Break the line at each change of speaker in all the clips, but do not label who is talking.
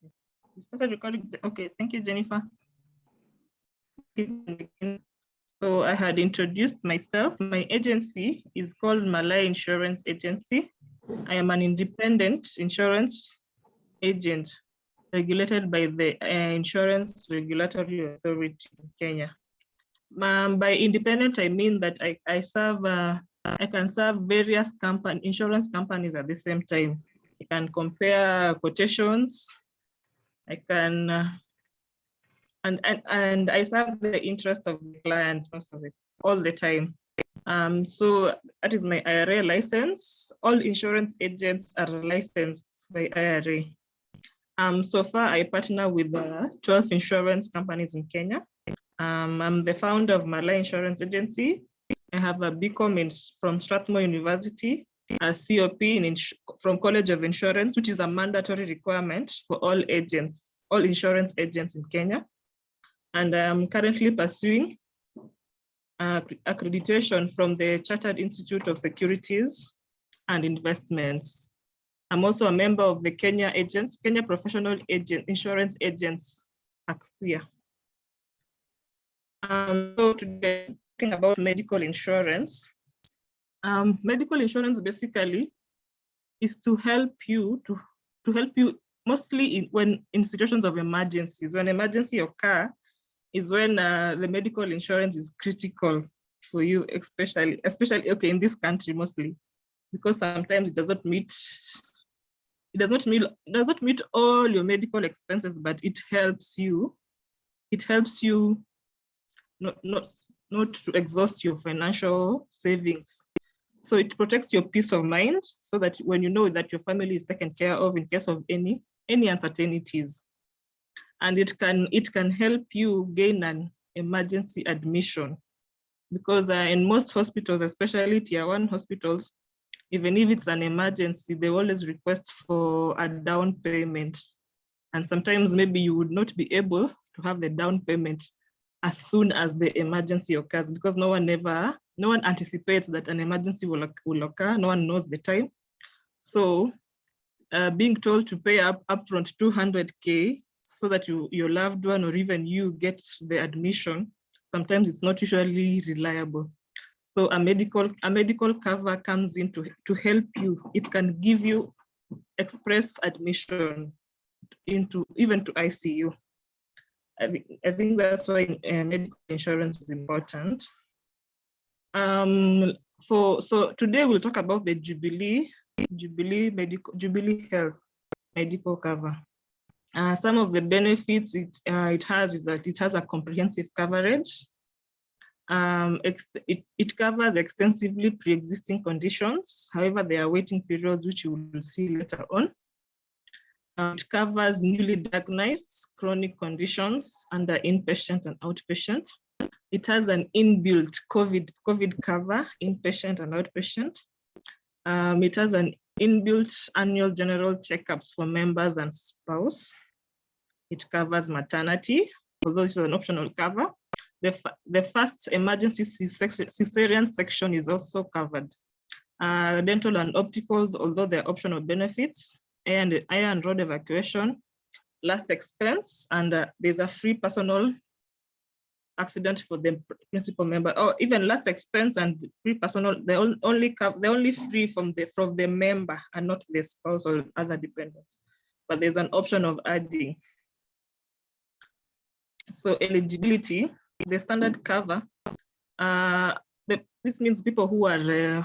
You started recording. Okay, thank you, Jennifer. So I had introduced myself. My agency is called Malay Insurance Agency. I am an independent insurance agent regulated by the Insurance Regulatory Authority in Kenya. By independent, I mean that I can serve various insurance companies at the same time. I can compare quotations. I can, and I serve the interest of the client most of it, all the time. So that is my IRA license. All insurance agents are licensed by IRA. So far, I partner with 12 insurance companies in Kenya. I'm the founder of Malay Insurance Agency. I have a BCom from Strathmore University, a COP from College of Insurance, which is a mandatory requirement for all agents, all insurance agents in Kenya. And I'm currently pursuing accreditation from the Chartered Institute of Securities and Investments. I'm also a member of the Kenya Professional Insurance Agents, ACPIA. So today, talking about medical insurance. Medical insurance basically is to help you mostly in situations of emergencies. When emergency occur is when the medical insurance is critical for you, especially okay in this country mostly, because sometimes it does not meet all your medical expenses, but it helps you. It helps you not to exhaust your financial savings. So it protects your peace of mind so that when you know that your family is taken care of in case of any uncertainties. And it can help you gain an emergency admission, because in most hospitals, especially tier 1 hospitals, even if it's an emergency, they always request for a down payment. And sometimes maybe you would not be able to have the down payment as soon as the emergency occurs, because no one anticipates that an emergency will occur. No one knows the time. So being told to pay upfront 200K so that your loved one or even you get the admission, sometimes it's not usually reliable. So a medical cover comes in to help you. It can give you express admission even to ICU. I think that's why medical insurance is important. So today we'll talk about the Jubilee Health medical cover. Some of the benefits it has is that it has a comprehensive coverage. It covers extensively pre-existing conditions. However, there are waiting periods, which you will see later on. It covers newly diagnosed chronic conditions under inpatient and outpatient. It has an inbuilt COVID cover, inpatient and outpatient. It has an inbuilt annual general checkups for members and spouse. It covers maternity, although this is an optional cover. The first emergency cesarean section is also covered. Dental and opticals, although they're optional benefits, and air and road evacuation, last expense, and there's a free personal accident for the principal member, or even last expense and free personal. They only free from the member and not the spouse or other dependents. But there's an option of adding. So eligibility, the standard cover. This means people who are.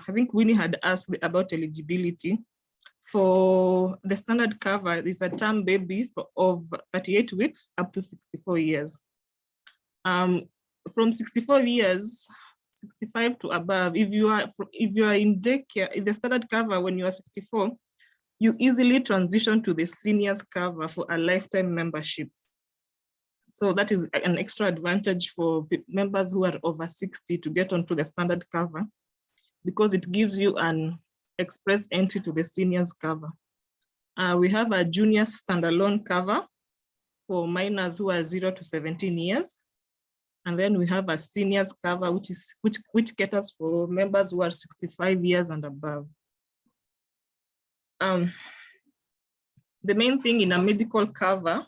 I think Winnie had asked about eligibility. For the standard cover, is a term baby of 38 weeks up to 64 years. From 64 years, 65 to above, if you are in daycare, in the standard cover when you are 64, you easily transition to the seniors cover for a lifetime membership. So that is an extra advantage for members who are over 60 to get onto the standard cover, because it gives you an express entry to the seniors cover. We have a junior standalone cover for minors who are 0 to 17 years. And then we have a seniors cover, which caters for members who are 65 years and above. The main thing in a medical cover,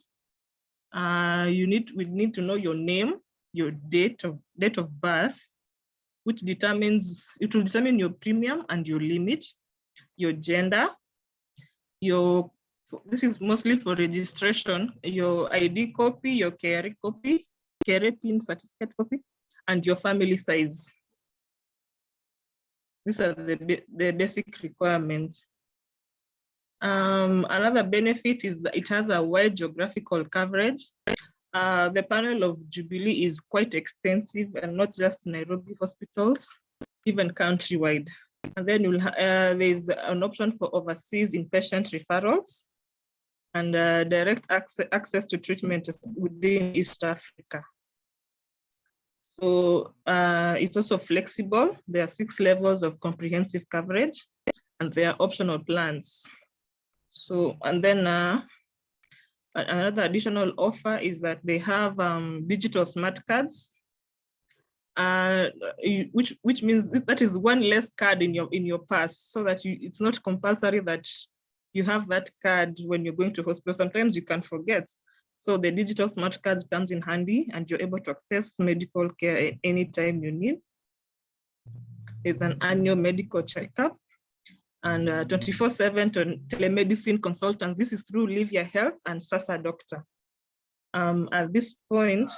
we need to know your name, your date of birth, which will determine your premium and your limit, your gender, this is mostly for registration, your ID copy, your KRA copy, KRA PIN certificate copy, and your family size. These are the basic requirements. Another benefit is that it has a wide geographical coverage. The panel of Jubilee is quite extensive, and not just Nairobi hospitals, even countrywide. And then there's an option for overseas inpatient referrals and direct access to treatment within East Africa. So it's also flexible. There are 6 levels of comprehensive coverage, and there are optional plans. So, and then another additional offer is that they have digital smart cards, which means that is one less card in your pass, so that it's not compulsory that you have that card when you're going to hospital. Sometimes you can forget. So the digital smart card comes in handy, and you're able to access medical care at any time you need. There's an annual medical checkup and 24/7 telemedicine consultants. This is through Live Your Health and Sasa Doctor. At this point,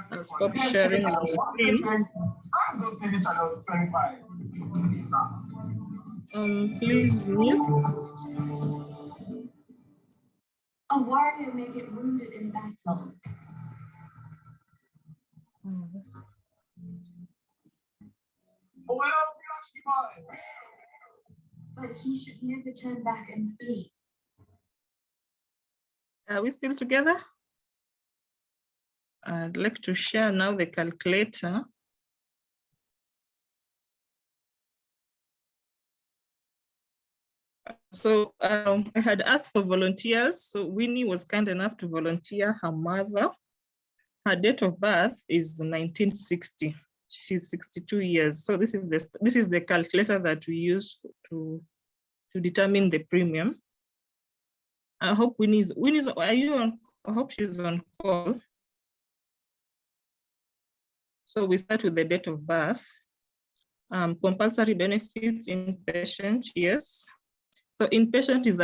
I'll stop sharing my screen. Please mute.
A warrior may get wounded in battle. But he should never turn back and flee.
Are we still together? I'd like to share now the calculator. So I had asked for volunteers. So Winnie was kind enough to volunteer her mother. Her date of birth is 1960. She's 62 years. So this is the calculator that we use to determine the premium. I hope Winnie's, are you on? I hope she's on call. So we start with the date of birth. Compulsory benefits, inpatient, yes. So inpatient is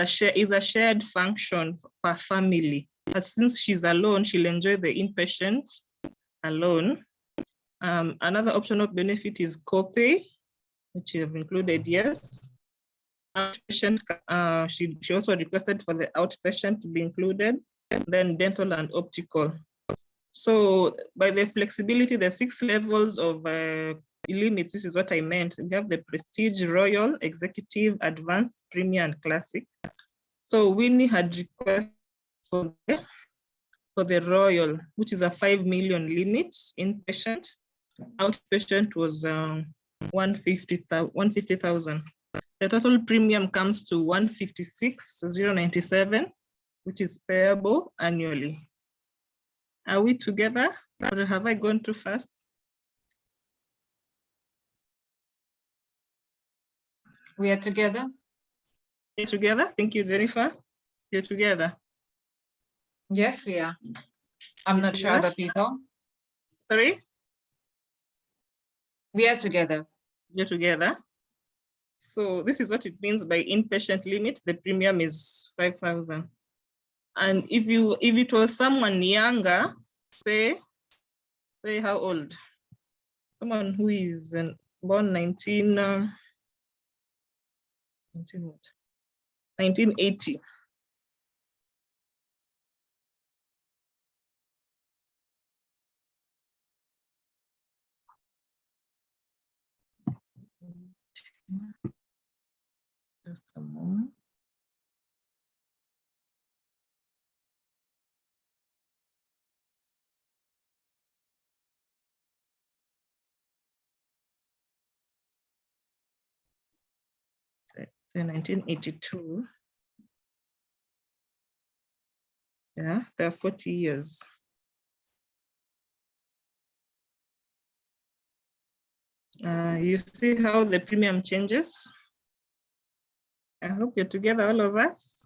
a shared function per family. But since she's alone, she'll enjoy the inpatient alone. Another optional benefit is copay, which you have included, yes. Outpatient, she also requested for the outpatient to be included, then dental and optical. So by the flexibility, the 6 levels of limits, this is what I meant. We have the Prestige, Royal, Executive, Advanced, Premier, and Classic. So Winnie had requested for the Royal, which is a 5 million limit inpatient. Outpatient was 150,000. The total premium comes to 156,097, which is payable annually. Are we together, or have I gone too fast?
We are together.
You're together? Thank you, Jennifer. You're together.
Yes, we are. I'm not sure other people.
Sorry?
We are together.
You're together. So this is what it means by inpatient limit. The premium is 5,000. And if it was someone younger, say how old? Someone who is born 1980. Just a moment. So 1982. Yeah, they're 40 years. You see how the premium changes? I hope you're together, all of us.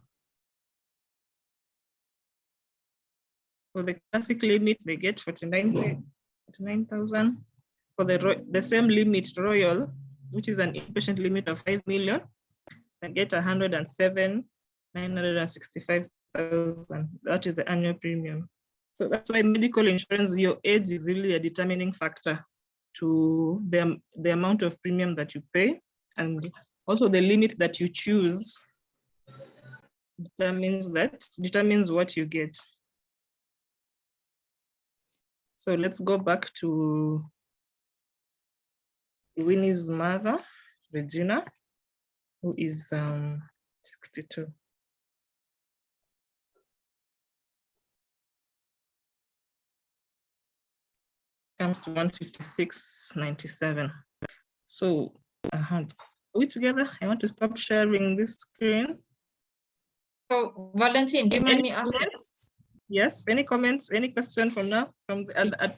For the classic limit, they get 49,000. For the same limit royal, which is an inpatient limit of 5 million, they get 107,965,000. That is the annual premium. So that's why medical insurance, your age is really a determining factor to the amount of premium that you pay, and also the limit that you choose determines what you get. So let's go back to Winnie's mother, Regina, who is 62. Comes to 156.97. So are we together? I want to stop sharing this screen.
So Valentine, do you mind me asking?
Comments? Yes, any comments, any question from now, at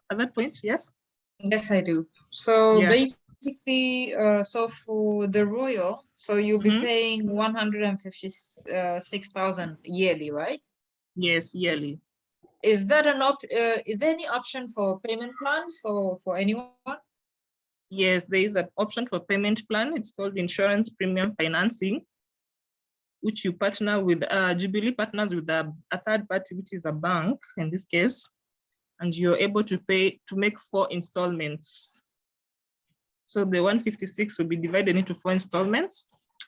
that point? Yes.
Yes, I do. So
Yeah.
basically, so for the royal, so you'll be paying 156,000 yearly, right?
Yes, yearly.
Is that is there any option for payment plans for anyone?
Yes, there is an option for payment plan. It's called insurance premium financing, which you partner with, Jubilee partners with a third party, which is a bank in this case, and you're able to make 4 installments. So the 156 will be divided into 4 installments.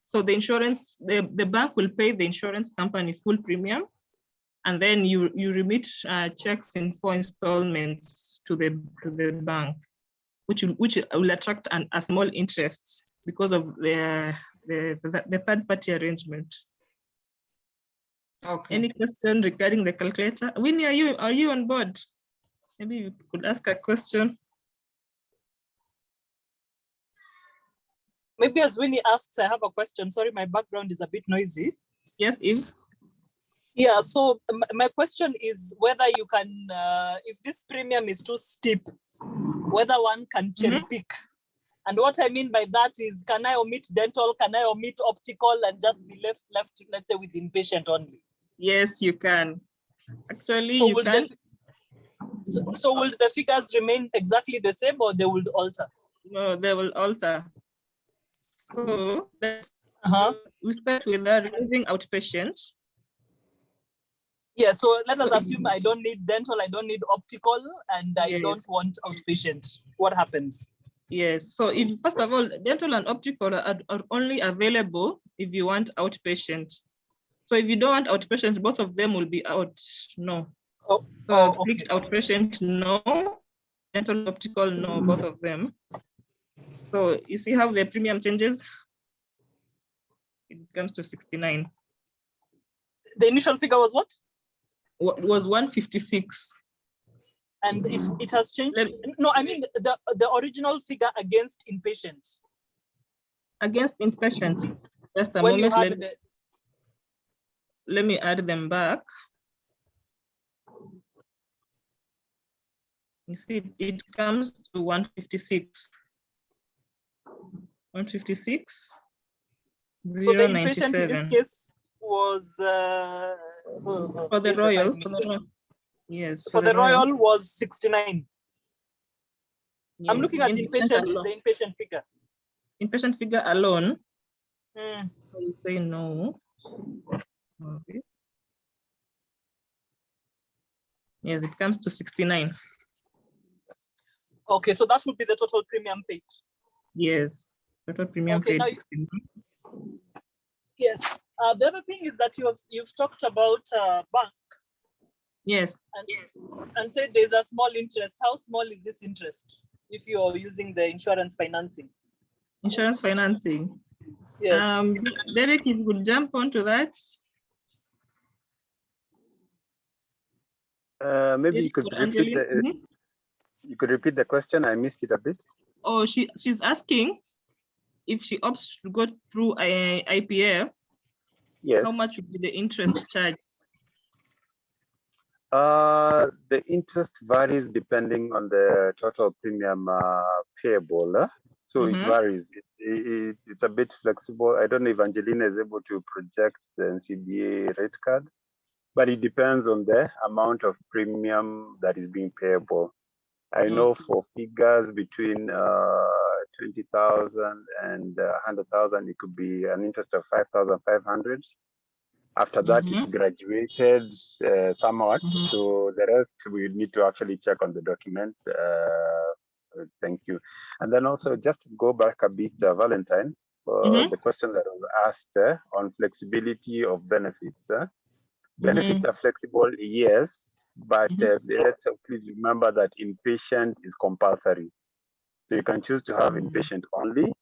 So the insurance, the bank will pay the insurance company full premium, and then you remit checks in 4 installments to the bank, which will attract a small interest because of the third party arrangement.
Okay.
Any question regarding the calculator? Winnie, are you on board? Maybe you could ask a question.
Maybe as Winnie asks, I have a question. Sorry, my background is a bit noisy.
Yes, Eve.
Yeah, so my question is whether you can, if this premium is too steep, whether one can cherry pick. And what I mean by that is, can I omit dental? Can I omit optical and just be left, let's say, with inpatient only?
Yes, you can. Actually,
so
you can.
So will the figures remain exactly the same, or they will alter?
No, they will alter. So we start with removing outpatient.
Yeah, so let us assume I don't need dental, I don't need optical, and I don't want outpatient. What happens?
Yes, so if first of all, dental and optical are only available if you want outpatient. So if you don't want outpatient, both of them will be out. No. Clicked outpatient, no. Dental, optical, no, both of them. So you see how the premium changes? It comes to 69.
The initial figure was what?
It was 156.
And it has changed? No, I mean the original figure against inpatient. Against
inpatient. Just a
when
moment. Let me add them back. You see, it comes to 156. 156.
So the inpatient in this case was
for the royal. Yes.
For the royal was 69. Yes. I'm looking at inpatient, the inpatient figure.
Inpatient figure alone. So you say no. Okay. Yes, it comes to 69.
Okay, so that would be the total premium paid.
Yes, total premium paid 69.
Yes. The other thing is that you've talked about bank.
Yes.
And said there's a small interest. How small is this interest if you're using the insurance financing?
Insurance financing.
Yes.
Derek, if you could jump onto that.
Maybe you could repeat you could repeat the question. I missed it a bit.
Oh, she's asking if she opts to go through IPF.
Yes.
How much would be the interest charged?
The interest varies depending on the total premium payable. So it varies. It's a bit flexible. I don't know if Angelina is able to project the NCBA rate card, but it depends on the amount of premium that is being payable. I know for figures between 20,000 and 100,000, it could be an interest of 5,500. After that, it's graduated somewhat. So the rest we need to actually check on the document. Thank you. And then also just to go back a bit, Valentine, the question that was asked on flexibility of benefits. Benefits are flexible, yes, but let's please remember that inpatient is compulsory. So you can choose to have inpatient only,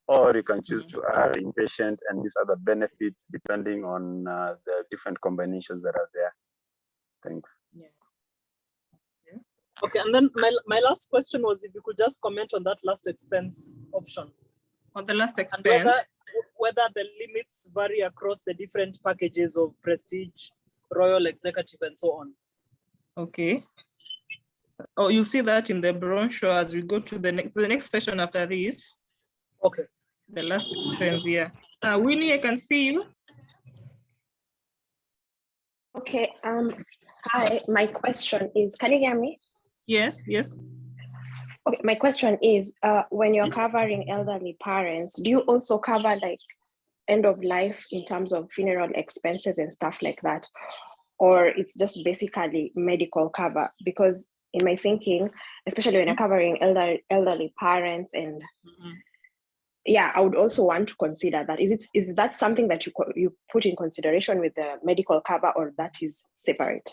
or you can choose to have inpatient and these other benefits depending on the different combinations that are there. Thanks.
Okay, and then my last question was if you could just comment on that last expense option.
On the last expense?
And whether the limits vary across the different packages of Prestige, Royal, Executive, and so on. Okay.
Oh, you see that in the brochure as we go to the next session after this.
Okay.
The last expense, yeah. Winnie, I can see you.
Okay. Hi. My question is, can you hear me?
Yes. Yes.
Okay. My question is, when you're covering elderly parents, do you also cover like end of life in terms of funeral expenses and stuff like that, or it's just basically medical cover? Because in my thinking, especially when you're covering elderly parents and yeah, I would also want to consider that. Is that something that you put in consideration with the medical cover, or that is separate?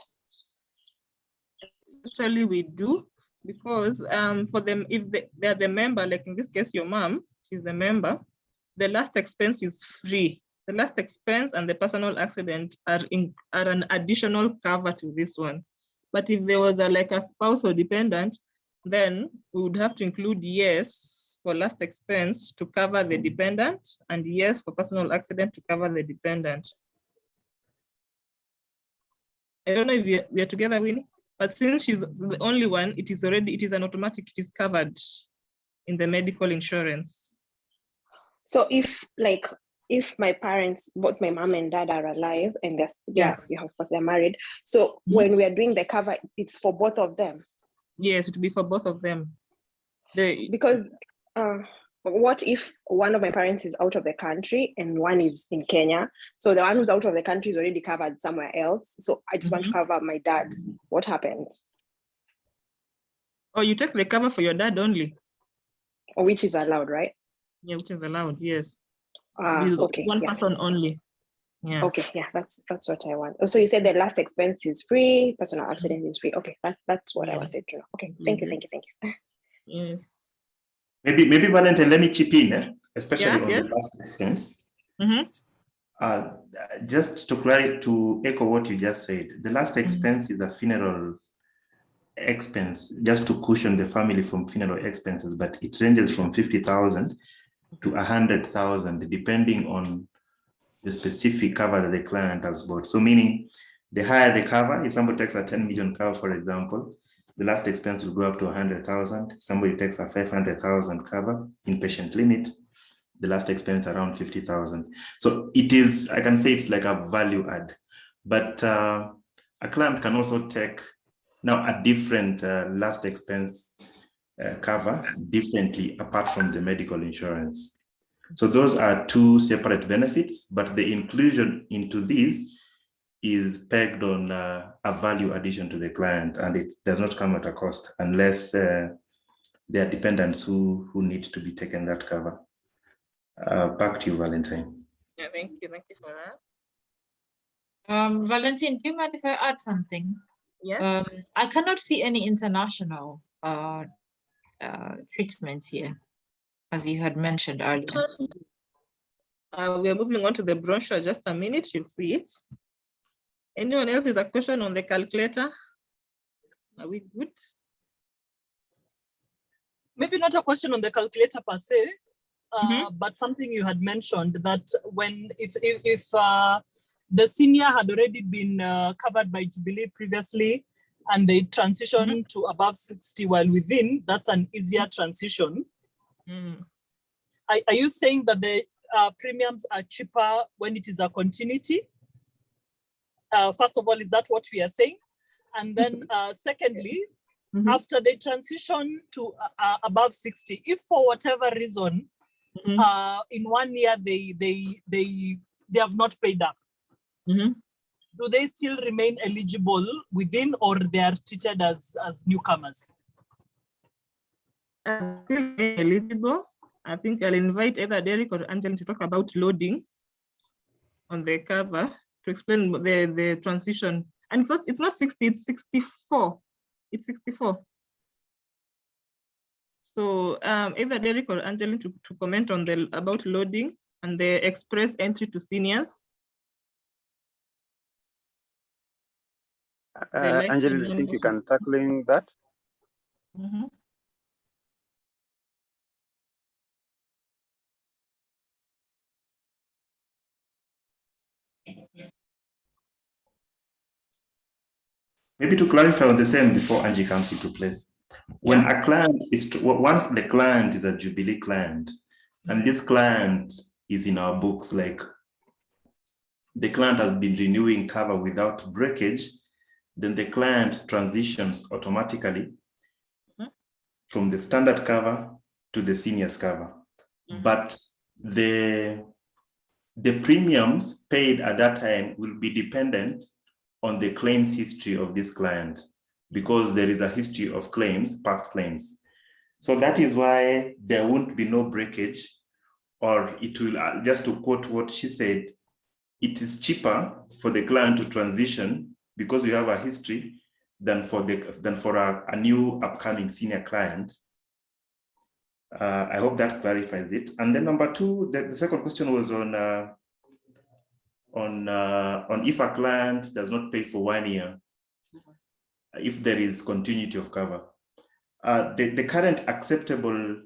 Actually, we do, because for them, if they're the member, like in this case, your mom, she's the member, the last expense is free. The last expense and the personal accident are an additional cover to this one. But if there was like a spouse or dependent, then we would have to include yes for last expense to cover the dependent, and yes for personal accident to cover the dependent. I don't know if we are together, Winnie, but since she's the only one, it is an automatic, it is covered in the medical insurance.
So if my parents, both my mom and dad are alive, and of course they're married. So when we are doing the cover, it's for both of them. Yes, it would be for both of them. Because what if one of my parents is out of the country and one is in Kenya? So the one who's out of the country is already covered somewhere else. So I just want to cover my dad. What happens?
Oh, you take the cover for your dad only.
Which is allowed, right?
Yeah, which is allowed, yes.
Okay.
One person only. Yeah.
Okay, yeah, that's what I want. So you said the last expense is free, personal accident is free. Okay, that's what I wanted to know. Okay, thank you.
Yes.
Maybe Valentine, let me chip in, especially on the last expense. Just to echo what you just said, the last expense is a funeral expense, just to cushion the family from funeral expenses, but it ranges from 50,000 to 100,000, depending on the specific cover that the client has bought. So meaning the higher the cover, if somebody takes a 10 million cover, for example, the last expense will go up to 100,000. Somebody takes a 500,000 cover, inpatient limit, the last expense around 50,000. So it is, I can say it's like a value add, but a client can also take now a different last expense cover differently apart from the medical insurance. So those are two separate benefits, but the inclusion into this is pegged on a value addition to the client, and it does not come at a cost unless there are dependents who need to be taken that cover. Back to you, Valentine.
Yeah, thank you for that.
Valentine, do you mind if I add something?
Yes.
I cannot see any international treatments here, as you had mentioned earlier.
We are moving on to the brochure. Just a minute, you'll see it. Anyone else with a question on the calculator? Are we good?
Maybe not a question on the calculator per se, but something you had mentioned that if the senior had already been covered by Jubilee previously and they transition to above 60 while within, that's an easier transition. are you saying that the premiums are cheaper when it is a continuity? First of all, is that what we are saying? And then secondly, after they transition to above 60, if for whatever reason, in 1 year they have not paid up, do they still remain eligible within, or they are treated as newcomers?
Still eligible. I think I'll invite either Derek or Angela to talk about loading on the cover to explain the transition. And it's not 60, it's 64. It's 64. So either Derek or Angela to comment on about loading and the express entry to seniors.
Angela, I think you can tackling that.
Maybe to clarify on the same before Angie comes into place. When a client is, once the client is a Jubilee client, and this client is in our books, like the client has been renewing cover without breakage, then the client transitions automatically from the standard cover to the seniors cover. But the premiums paid at that time will be dependent on the claims history of this client, because there is a history of claims, past claims. So that is why there won't be no breakage, or it will, just to quote what she said, it is cheaper for the client to transition because we have a history than for a new upcoming senior client. I hope that clarifies it. And then number two, the second question was on if a client does not pay for 1 year, if there is continuity of cover. The current acceptable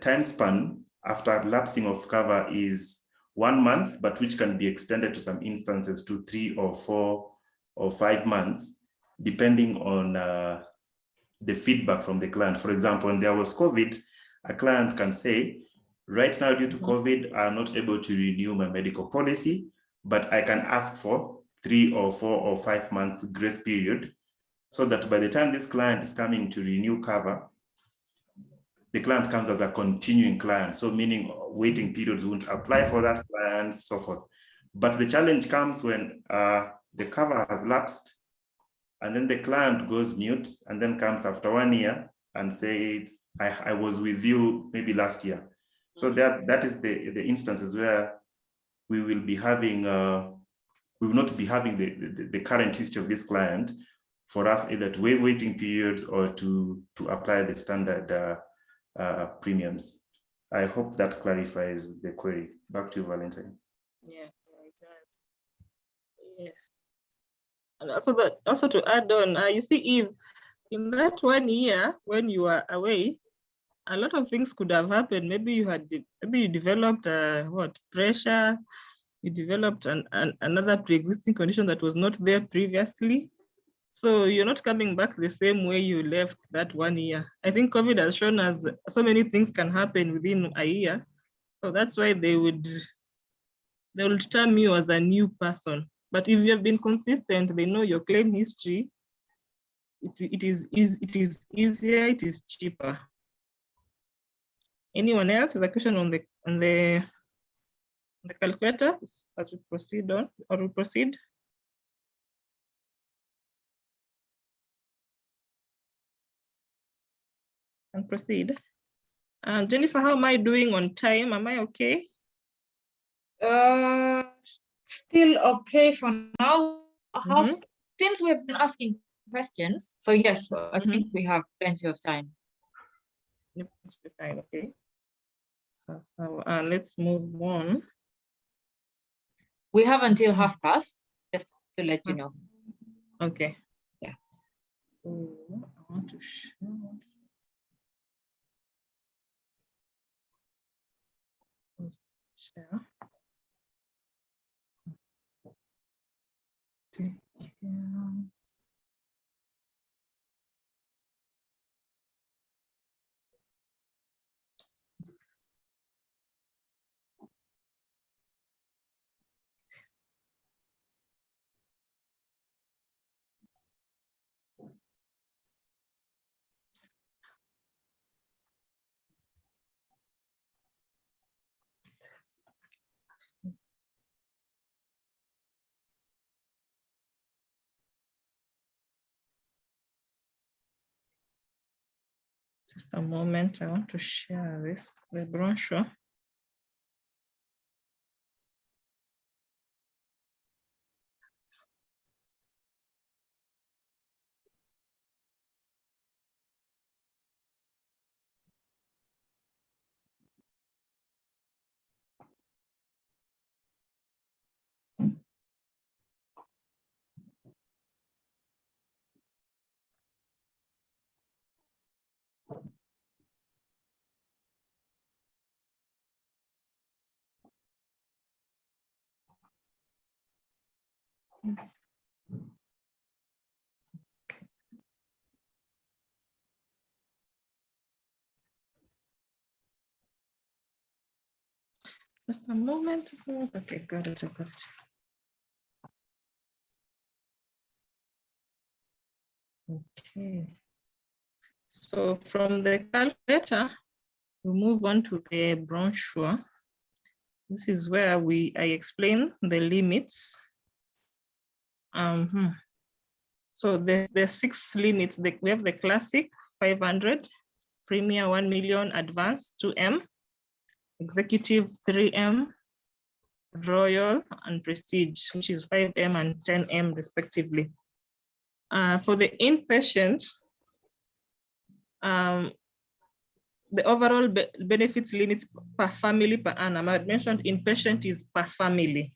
time span after lapsing of cover is 1 month, but which can be extended to some instances to 3 or 4 or 5 months, depending on the feedback from the client. For example, when there was COVID, a client can say, right now, due to COVID, I'm not able to renew my medical policy, but I can ask for 3 or 4 or 5 months grace period, so that by the time this client is coming to renew cover, the client comes as a continuing client. So meaning waiting periods won't apply for that client, so forth. But the challenge comes when the cover has lapsed, and then the client goes mute, and then comes after 1 year and says, I was with you maybe last year. So that is the instances where we will be having, we will not be having the current history of this client for us either to waive waiting periods or to apply the standard premiums. I hope that clarifies the query. Back to you, Valentine.
Yeah, it does. Yes. And also to add on, you see, if in that 1 year when you are away, a lot of things could have happened. Maybe you developed pressure, you developed another pre-existing condition that was not there previously. So you're not coming back the same way you left that 1 year. I think COVID has shown us so many things can happen within a year. So that's why they will term you as a new person. But if you have been consistent, they know your claim history. It is easier, it is cheaper. Anyone else with a question on the calculator as we proceed on, or we proceed? And proceed. Jennifer, how am I doing on time? Am I okay?
Still okay for now. Since we've been asking questions, so yes, I think we have plenty of time.
Yep, fine, okay. So let's move on.
We have until past, just to let you know.
Okay.
Yeah.
So I want to show. Share. Take care. Just a moment, I want to share the brochure. Just a moment. Okay, got it. Okay. So from the calculator, we move on to the brochure. This is where I explain the limits. So the 6 limits, we have the classic 500, premier 1 million, advanced 2M, executive 3M, royal and prestige, which is 5M and 10M respectively. For the inpatient, the overall benefits limits per family per annum. I mentioned inpatient is per family.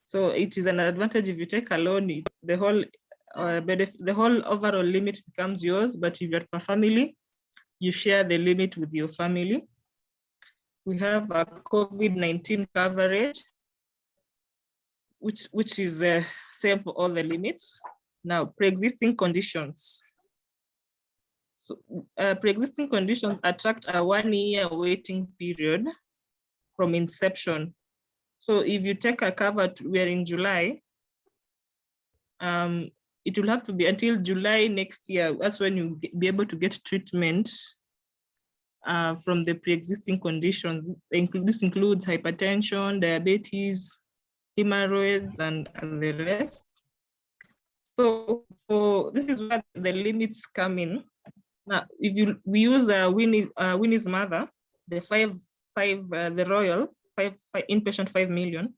So it is an advantage if you take a loan, the whole overall limit becomes yours, but if you're per family, you share the limit with your family. We have a COVID-19 coverage, which is same for all the limits. Now, pre-existing conditions. So pre-existing conditions attract a 1-year waiting period from inception. So if you take a cover, we're in July, it will have to be until July next year. That's when you'll be able to get treatment from the pre-existing conditions. This includes hypertension, diabetes, hemorrhoids, and the rest. So this is where the limits come in. Now, if we use Winnie's mother, the the royal inpatient 5 million.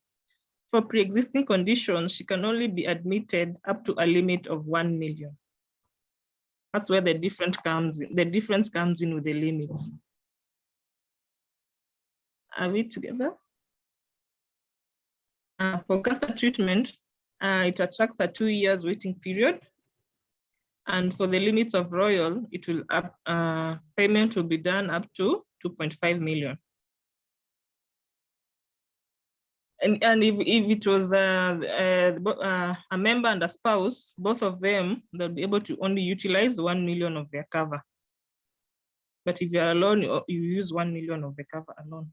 For pre-existing conditions, she can only be admitted up to a limit of 1 million. That's where the difference comes in. The difference comes in with the limits. Are we together? For cancer treatment, it attracts a 2 years waiting period. And for the limits of royal, it will payment will be done up to 2.5 million. And if it was a member and a spouse, both of them, they'll be able to only utilize 1 million of their cover. But if you're alone, you use 1 million of the cover alone.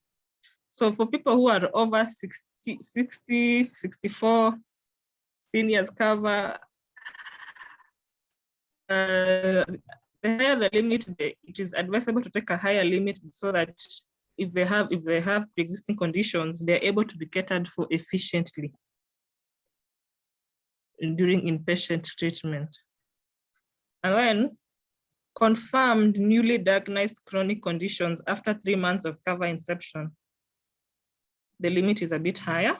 So for people who are over 60, 64, seniors cover, the higher the limit, it is advisable to take a higher limit so that if they have pre-existing conditions, they're able to be catered for efficiently during inpatient treatment. And then confirmed newly diagnosed chronic conditions after 3 months of cover inception. The limit is a bit higher,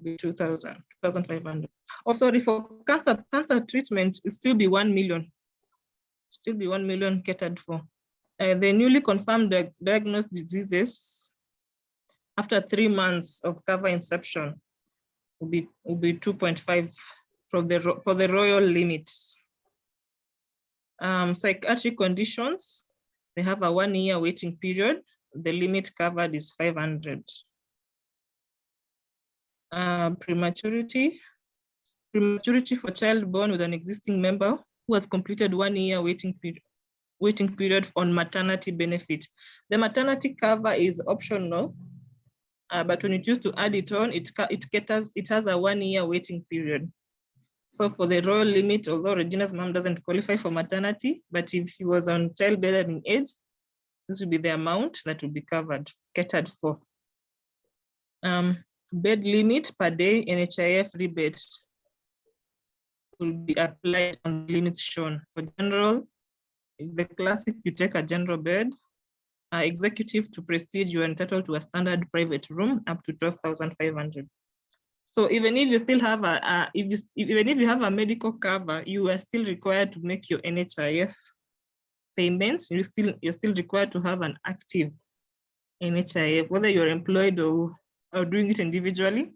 2,500. Oh, sorry, for cancer treatment, it still be 1 million. Still be 1 million catered for. The newly confirmed diagnosed diseases after 3 months of cover inception will be 2.5 for the royal limits. Psychiatric conditions, they have a 1 year waiting period. The limit covered is 500. Prematurity for child born with an existing member who has completed 1 year waiting period on maternity benefit. The maternity cover is optional, but when you choose to add it on, it has a 1 year waiting period. So for the royal limit, although Regina's mom doesn't qualify for maternity, but if she was on childbearing age, this will be the amount that will be catered for. Bed limit per day, NHIF rebate will be applied on limits shown. For general, The classic, you take a general bed. Executive to prestige, you are entitled to a standard private room up to 12,500. So even if you still have even if you have a medical cover, you are still required to make your NHIF payments. You're still required to have an active NHIF, whether you're employed or doing it individually.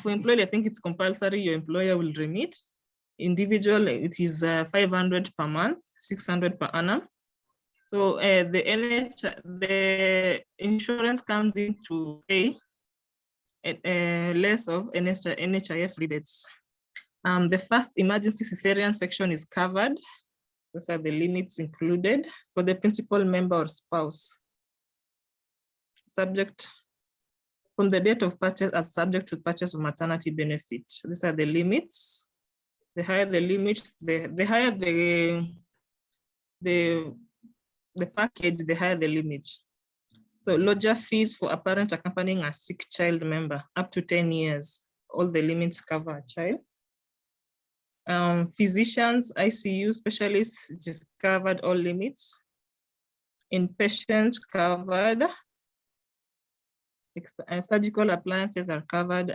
For employed, I think it's compulsory. Your employer will remit. Individual, it is 500 per month, 600 per annum. So the insurance comes in to pay less of NHIF rebates. The first emergency cesarean section is covered. Those are the limits included for the principal member or spouse. Subject from the date of purchase as subject to purchase of maternity benefit. These are the limits. The higher the limit, the higher the package, the higher the limit. So lodger fees for a parent accompanying a sick child member up to 10 years. All the limits cover a child. Physicians, ICU specialists, just covered all limits. Inpatient covered. Surgical appliances are covered.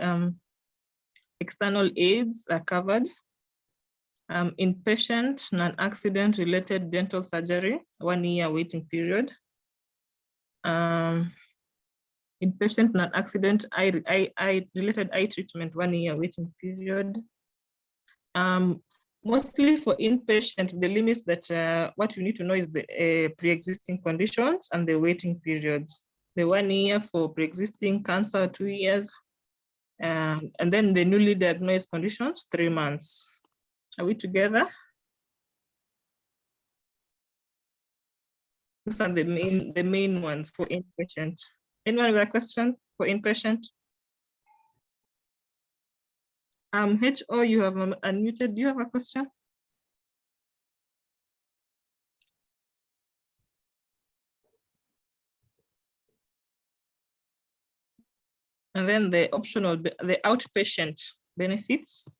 External aids are covered. Inpatient, non-accident related dental surgery, 1 year waiting period. Inpatient, non-accident related eye treatment, 1 year waiting period. Mostly for inpatient, the limits that what you need to know is the pre-existing conditions and the waiting periods. The 1 year for pre-existing cancer, 2 years, and then the newly diagnosed conditions, 3 months. Are we together? These are the main ones for inpatient. Anyone with a question for inpatient? HO, you have unmuted. Do you have a question? And then the optional, the outpatient benefits.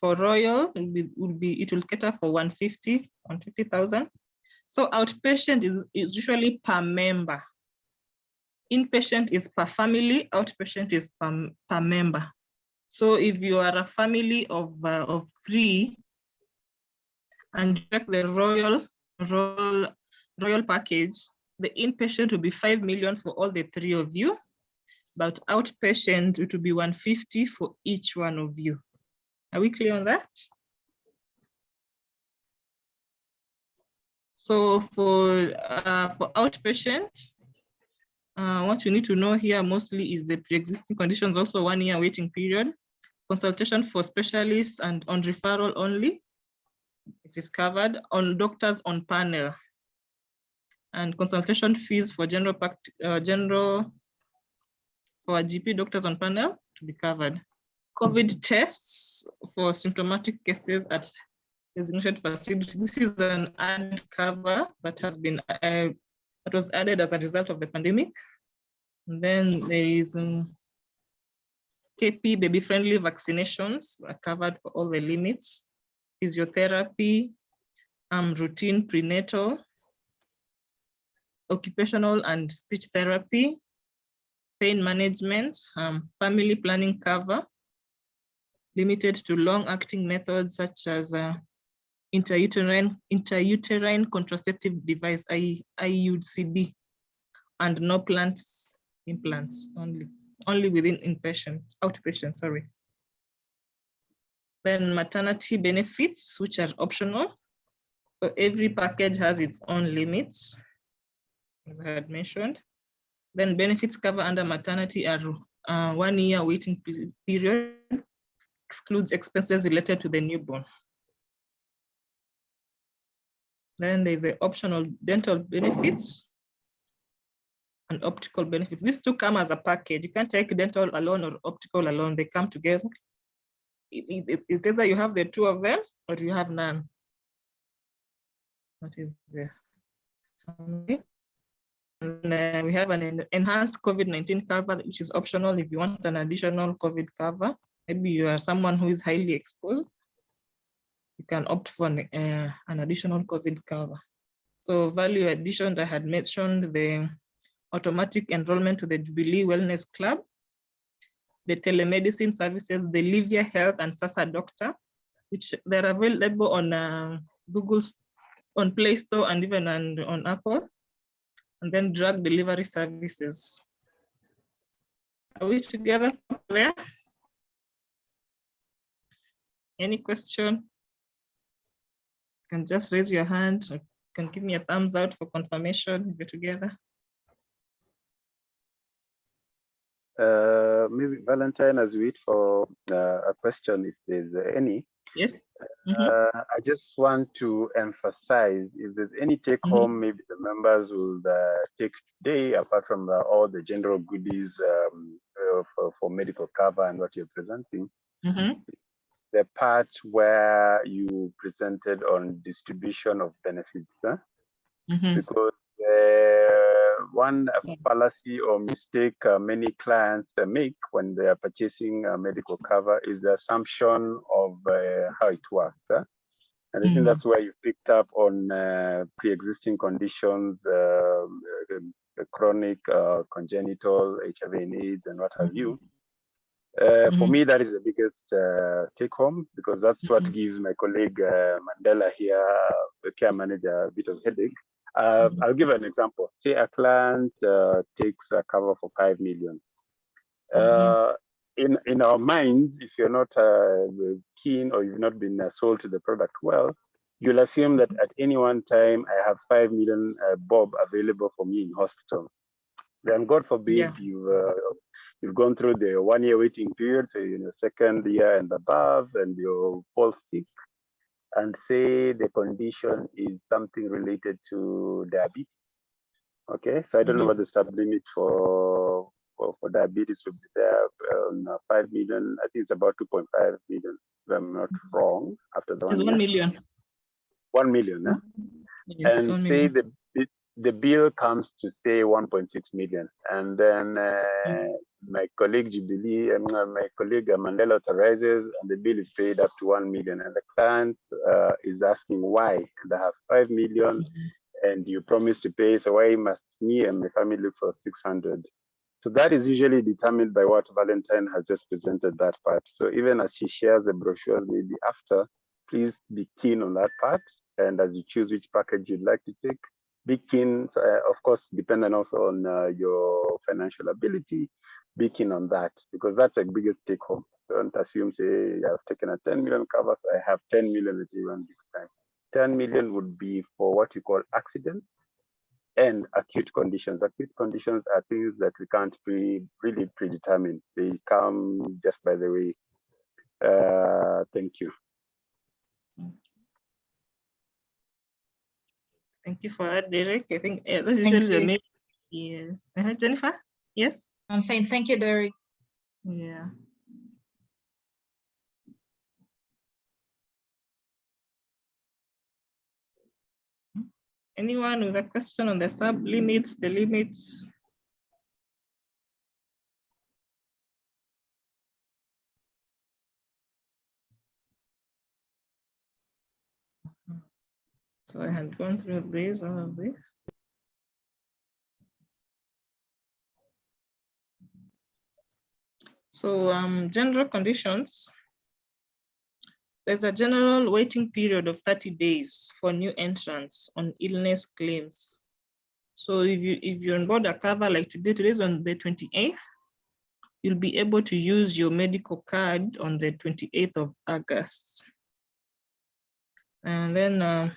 For Royal, it will cater for 150,000. So outpatient is usually per member. Inpatient is per family, outpatient is per member. So if you are a family of 3 and you take the royal package, the inpatient will be 5 million for all the 3 of you, but outpatient it will be 150 for each one of you. Are we clear on that? So for outpatient, what you need to know here mostly is the pre-existing conditions, also 1 year waiting period, consultation for specialists and on referral only. It is covered on doctors on panel, and consultation fees for for a GP doctors on panel to be covered. COVID tests for symptomatic cases at designated facilities. This is an added cover that has been that was added as a result of the pandemic. And then there is KP baby-friendly vaccinations are covered for all the limits. Physiotherapy, routine prenatal, occupational and speech therapy, pain management, family planning cover, limited to long-acting methods such as intrauterine contraceptive device, IUCD, and no implants only within outpatient, sorry. Then maternity benefits, which are optional. So every package has its own limits, as I had mentioned. Then benefits cover under maternity are 1 year waiting period, excludes expenses related to the newborn. Then there's the optional dental benefits and optical benefits. These two come as a package. You can't take dental alone or optical alone. They come together. It's either you have the 2 of them or you have none. What is this? And we have an enhanced COVID-19 cover, which is optional if you want an additional COVID cover. Maybe you are someone who is highly exposed. you can opt for an additional COVID cover. So value addition, I had mentioned the automatic enrollment to the Jubilee Wellness Club, the telemedicine services, the Livia Health and Sasa Doctor, which they're available on Google's, on Play Store and even on Apple, and then drug delivery services. Are we together there? Any question? You can just raise your hand. You can give me a thumbs out for confirmation if you're together.
Maybe Valentine, as we wait for a question, if there's any.
Yes.
I just want to emphasize, if there's any take home, maybe the members will take today, apart from all the general goodies for medical cover and what you're presenting. The part where you presented on distribution of benefits, because one fallacy or mistake many clients make when they are purchasing medical cover is the assumption of how it works. And I think that's where you picked up on pre-existing conditions, chronic, congenital, HIV and AIDS, and what have you. For me, that is the biggest take home, because that's what gives my colleague Mandela here, the care manager, a bit of headache. I'll give an example. Say a client takes a cover for 5 million. In our minds, if you're not keen or you've not been sold to the product well, you'll assume that at any one time I have 5 million bob available for me in hospital. Then God forbid you've gone through the 1 year waiting period, so in the second year and above, and you fall sick, and say the condition is something related to diabetes. Okay, so I don't know what the sublimit for diabetes would be there. 5 million, I think it's about 2.5 million, if I'm not wrong, after the 1 year.
1 million.
1 million, huh?
Yes,
and
1
say
million.
the bill comes to say 1.6 million, and then my colleague Jubilee and my colleague Mandela authorizes, and the bill is paid up to 1 million, and the client is asking why. And I have 5 million, and you promise to pay, so why must me and my family look for 600? So that is usually determined by what Valentine has just presented, that part. So even as she shares the brochures maybe after, please be keen on that part. And as you choose which package you'd like to take, be keen, of course, dependent also on your financial ability, be keen on that, because that's the biggest take home. Don't assume, say, I've taken a 10 million cover, so I have 10 million at one this time. 10 million would be for what you call accident and acute conditions. Acute conditions are things that we can't really predetermine. They come just by the way. Thank you.
Thank you for that, Derek. I think that's usually the main. Yes. Jennifer? Yes?
I'm saying thank you, Derek.
Yeah. Anyone with a question on the sub limits, the limits? So I had gone through this, all of this. So general conditions. There's a general waiting period of 30 days for new entrants on illness claims. So if you're on board a cover like today's on the 28th, you'll be able to use your medical card on the 28th of August. And then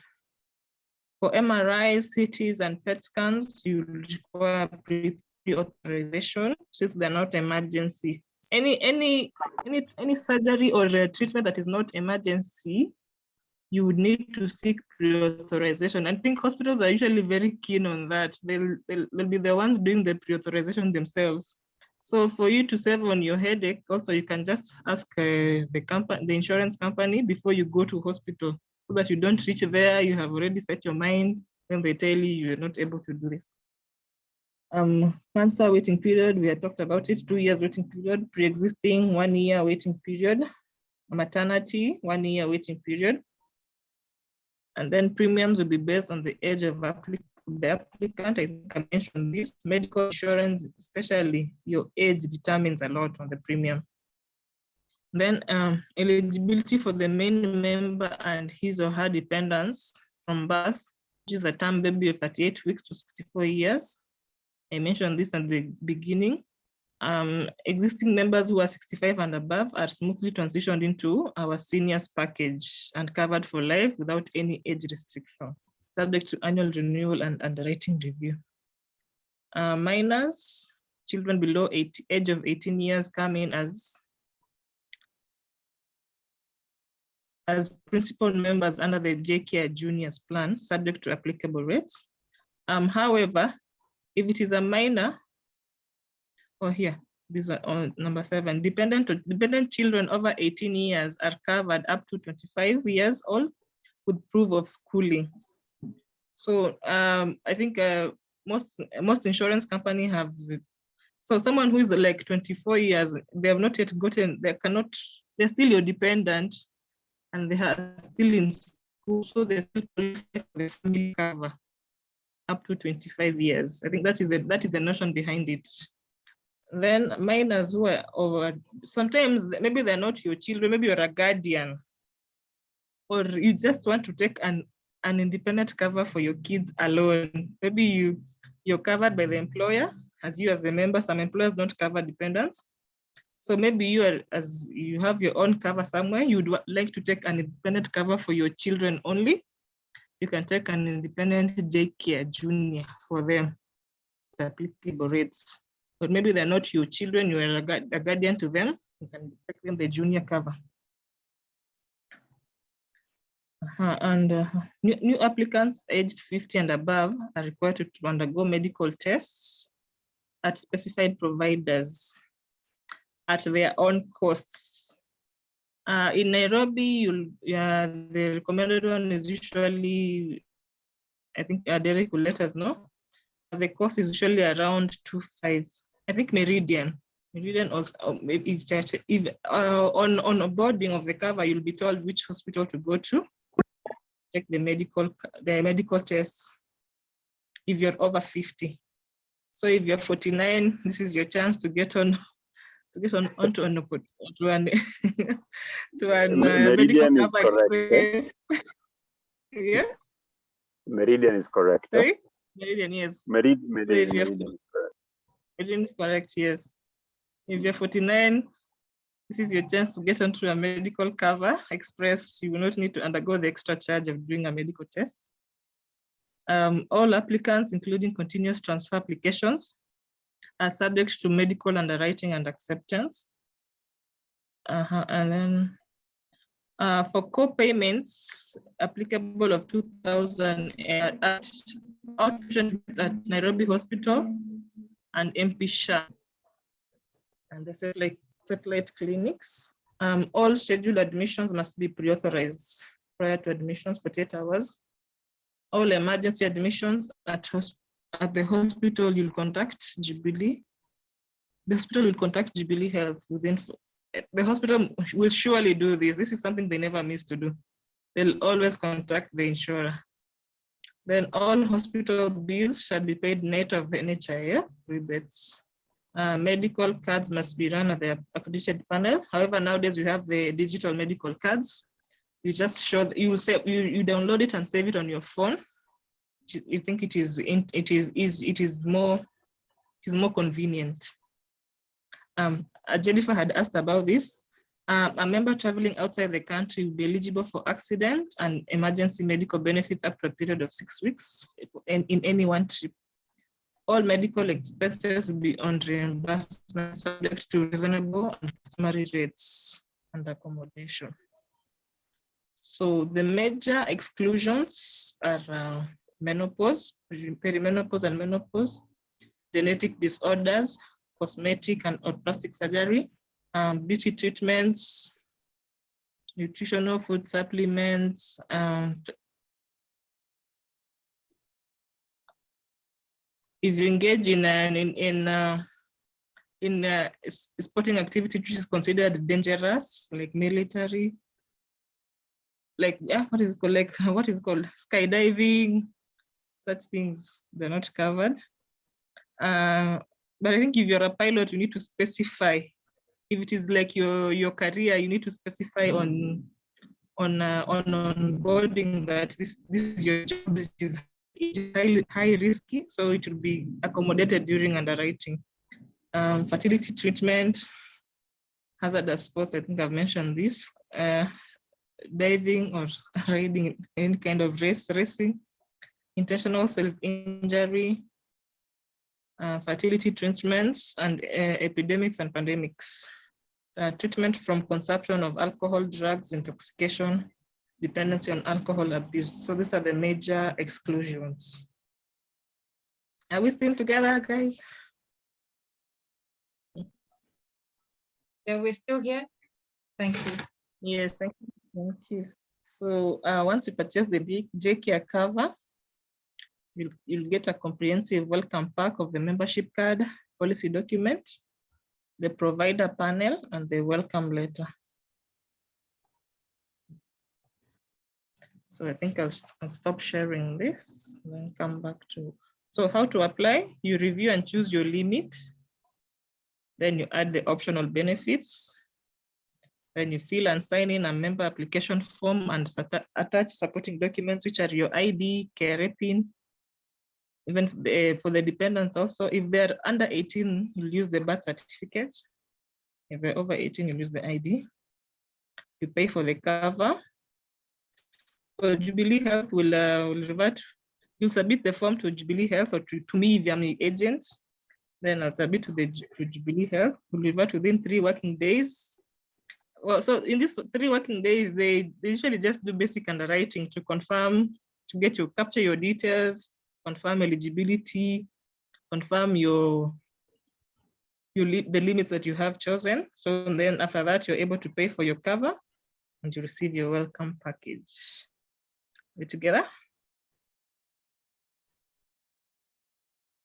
for MRIs, CTs, and PET scans, you require pre-authorization since they're not emergency. Any surgery or treatment that is not emergency, you would need to seek pre-authorization. I think hospitals are usually very keen on that. They'll be the ones doing the pre-authorization themselves. So for you to save on your headache, also you can just ask the insurance company before you go to hospital, so that you don't reach there, you have already set your mind, then they tell you you're not able to do this. Cancer waiting period, we had talked about it, 2 years waiting period, pre-existing 1 year waiting period, maternity, 1 year waiting period, And then premiums will be based on the age of the applicant. I think I mentioned this. Medical insurance, especially your age, determines a lot on the premium. Then eligibility for the main member and his or her dependents from birth, which is a term baby of 38 weeks to 64 years. I mentioned this at the beginning. Existing members who are 65 and above are smoothly transitioned into our seniors package and covered for life without any age restriction, subject to annual renewal and underwriting review. Minors, children below age of 18 years come in as principal members under the J-Care Juniors plan, subject to applicable rates. However, if it is a minor, here, this one on number 7, dependent children over 18 years are covered up to 25 years old with proof of schooling. So I think most insurance company have, so someone who is like 24 years, they have not yet gotten, they're still your dependent and they are still in school, so they still qualify for the family cover up to 25 years. I think that is the notion behind it. Then minors who are over, sometimes maybe they're not your children, maybe you're a guardian, or you just want to take an independent cover for your kids alone. Maybe you're covered by the employer, as you as a member. Some employers don't cover dependents. So maybe you have your own cover somewhere, you'd like to take an independent cover for your children only. You can take an independent J-Care Junior for them, the applicable rates. But maybe they're not your children, you are a guardian to them, you can take them the junior cover. And new applicants aged 50 and above are required to undergo medical tests at specified providers at their own costs. In Nairobi, the recommended one is usually, I think Derek will let us know, the cost is usually around 2.5. I think Meridian also, if on boarding of the cover, you'll be told which hospital to go to, take the medical tests if you're over 50. So if you're 49, this is your chance to get on onto a medical cover experience. Yes.
Meridian is correct.
Sorry? Meridian, yes.
Meridian is correct.
Meridian is correct, yes. If you're 49, this is your chance to get onto a medical cover express. You will not need to undergo the extra charge of doing a medical test. All applicants, including continuous transfer applications, are subject to medical underwriting and acceptance. And then for co-payments applicable of 2,000 at outpatient at Nairobi Hospital and MP SHA and the satellite clinics. All scheduled admissions must be pre-authorized prior to admissions 48 hours. All emergency admissions at the hospital, you'll contact Jubilee. The hospital will contact Jubilee Health within. The hospital will surely do this. This is something they never miss to do. They'll always contact the insurer. Then all hospital bills shall be paid net of the NHIF rebates. Medical cards must be run at the accredited panel. However, nowadays we have the digital medical cards. You just show, you download it and save it on your phone. You think it is more convenient. Jennifer had asked about this. A member traveling outside the country will be eligible for accident and emergency medical benefits up to a period of 6 weeks in any one trip. All medical expenses will be on reimbursement subject to reasonable and customary rates and accommodation. So the major exclusions are menopause, perimenopause and menopause, genetic disorders, cosmetic and or plastic surgery, beauty treatments, nutritional food supplements, if you engage in sporting activity which is considered dangerous, like military, like, yeah, what is it called? Like, what is it called? Skydiving, such things, they're not covered. But I think if you're a pilot, you need to specify. If it is like your career, you need to specify on onboarding that this is your job, this is high risky, so it will be accommodated during underwriting. Fertility treatment, hazardous sports, I think I've mentioned this. Diving or riding any kind of racing, intentional self-injury, fertility treatments, and epidemics and pandemics. Treatment from consumption of alcohol, drugs, intoxication, dependency on alcohol abuse. So these are the major exclusions. Are we still together, guys?
Yeah, we're still here. Thank you.
Yes, thank you. Thank you. So once you purchase the JCare cover, you'll get a comprehensive welcome pack of the membership card, policy document, the provider panel, and the welcome letter. So I think I'll stop sharing this and then come back to, so how to apply, you review and choose your limit. Then you add the optional benefits. Then you fill and sign in a member application form and attach supporting documents, which are your ID, care PIN. Even for the dependents also, if they're under 18, you'll use the birth certificate. If they're over 18, you'll use the ID. You pay for the cover. So Jubilee Health will revert. You submit the form to Jubilee Health or to me if I'm the agent. Then I'll submit to Jubilee Health. We'll revert within 3 working days. Well, so in these 3 working days, they usually just do basic underwriting to confirm, to get you, capture your details, confirm eligibility, confirm the limits that you have chosen. So then after that, you're able to pay for your cover and you receive your welcome package. We together?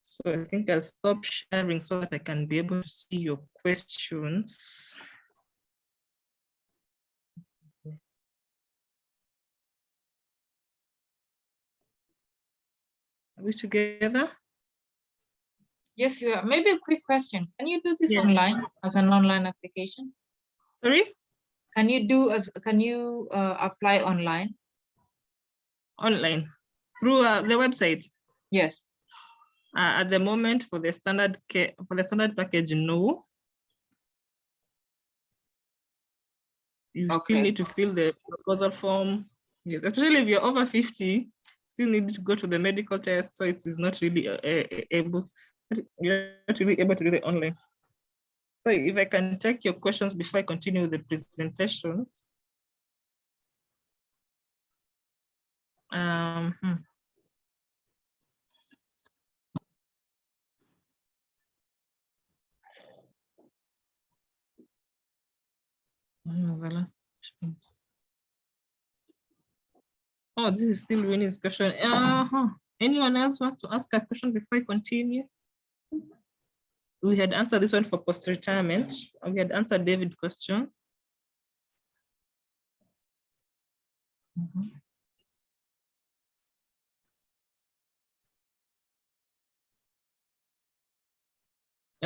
So I think I'll stop sharing so that I can be able to see your questions. Are we together?
Yes, you are. Maybe a quick question. Can you do this
Yes.
online as an online application?
Sorry?
Can you apply online?
Online through the website?
Yes.
At the moment, for the standard package, no. You still need to fill the proposal form. Yes, especially if you're over 50, still need to go to the medical test, so it is not really you're not really able to do it online. So if I can take your questions before I continue with the presentations. Oh, this is still Winnie's question. Anyone else wants to ask a question before I continue? We had answered this one for post-retirement. We had answered David's question.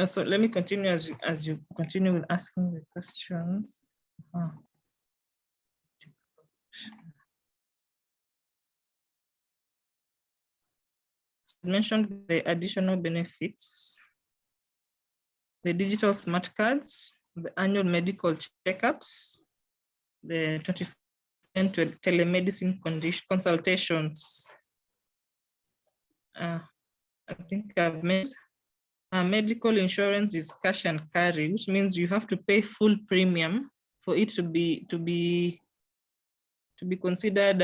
So let me continue as you continue with asking the questions. So I mentioned the additional benefits, the digital smart cards, the annual medical checkups, the 24/7 telemedicine consultations. I think I've mentioned medical insurance is cash and carry, which means you have to pay full premium for it to be considered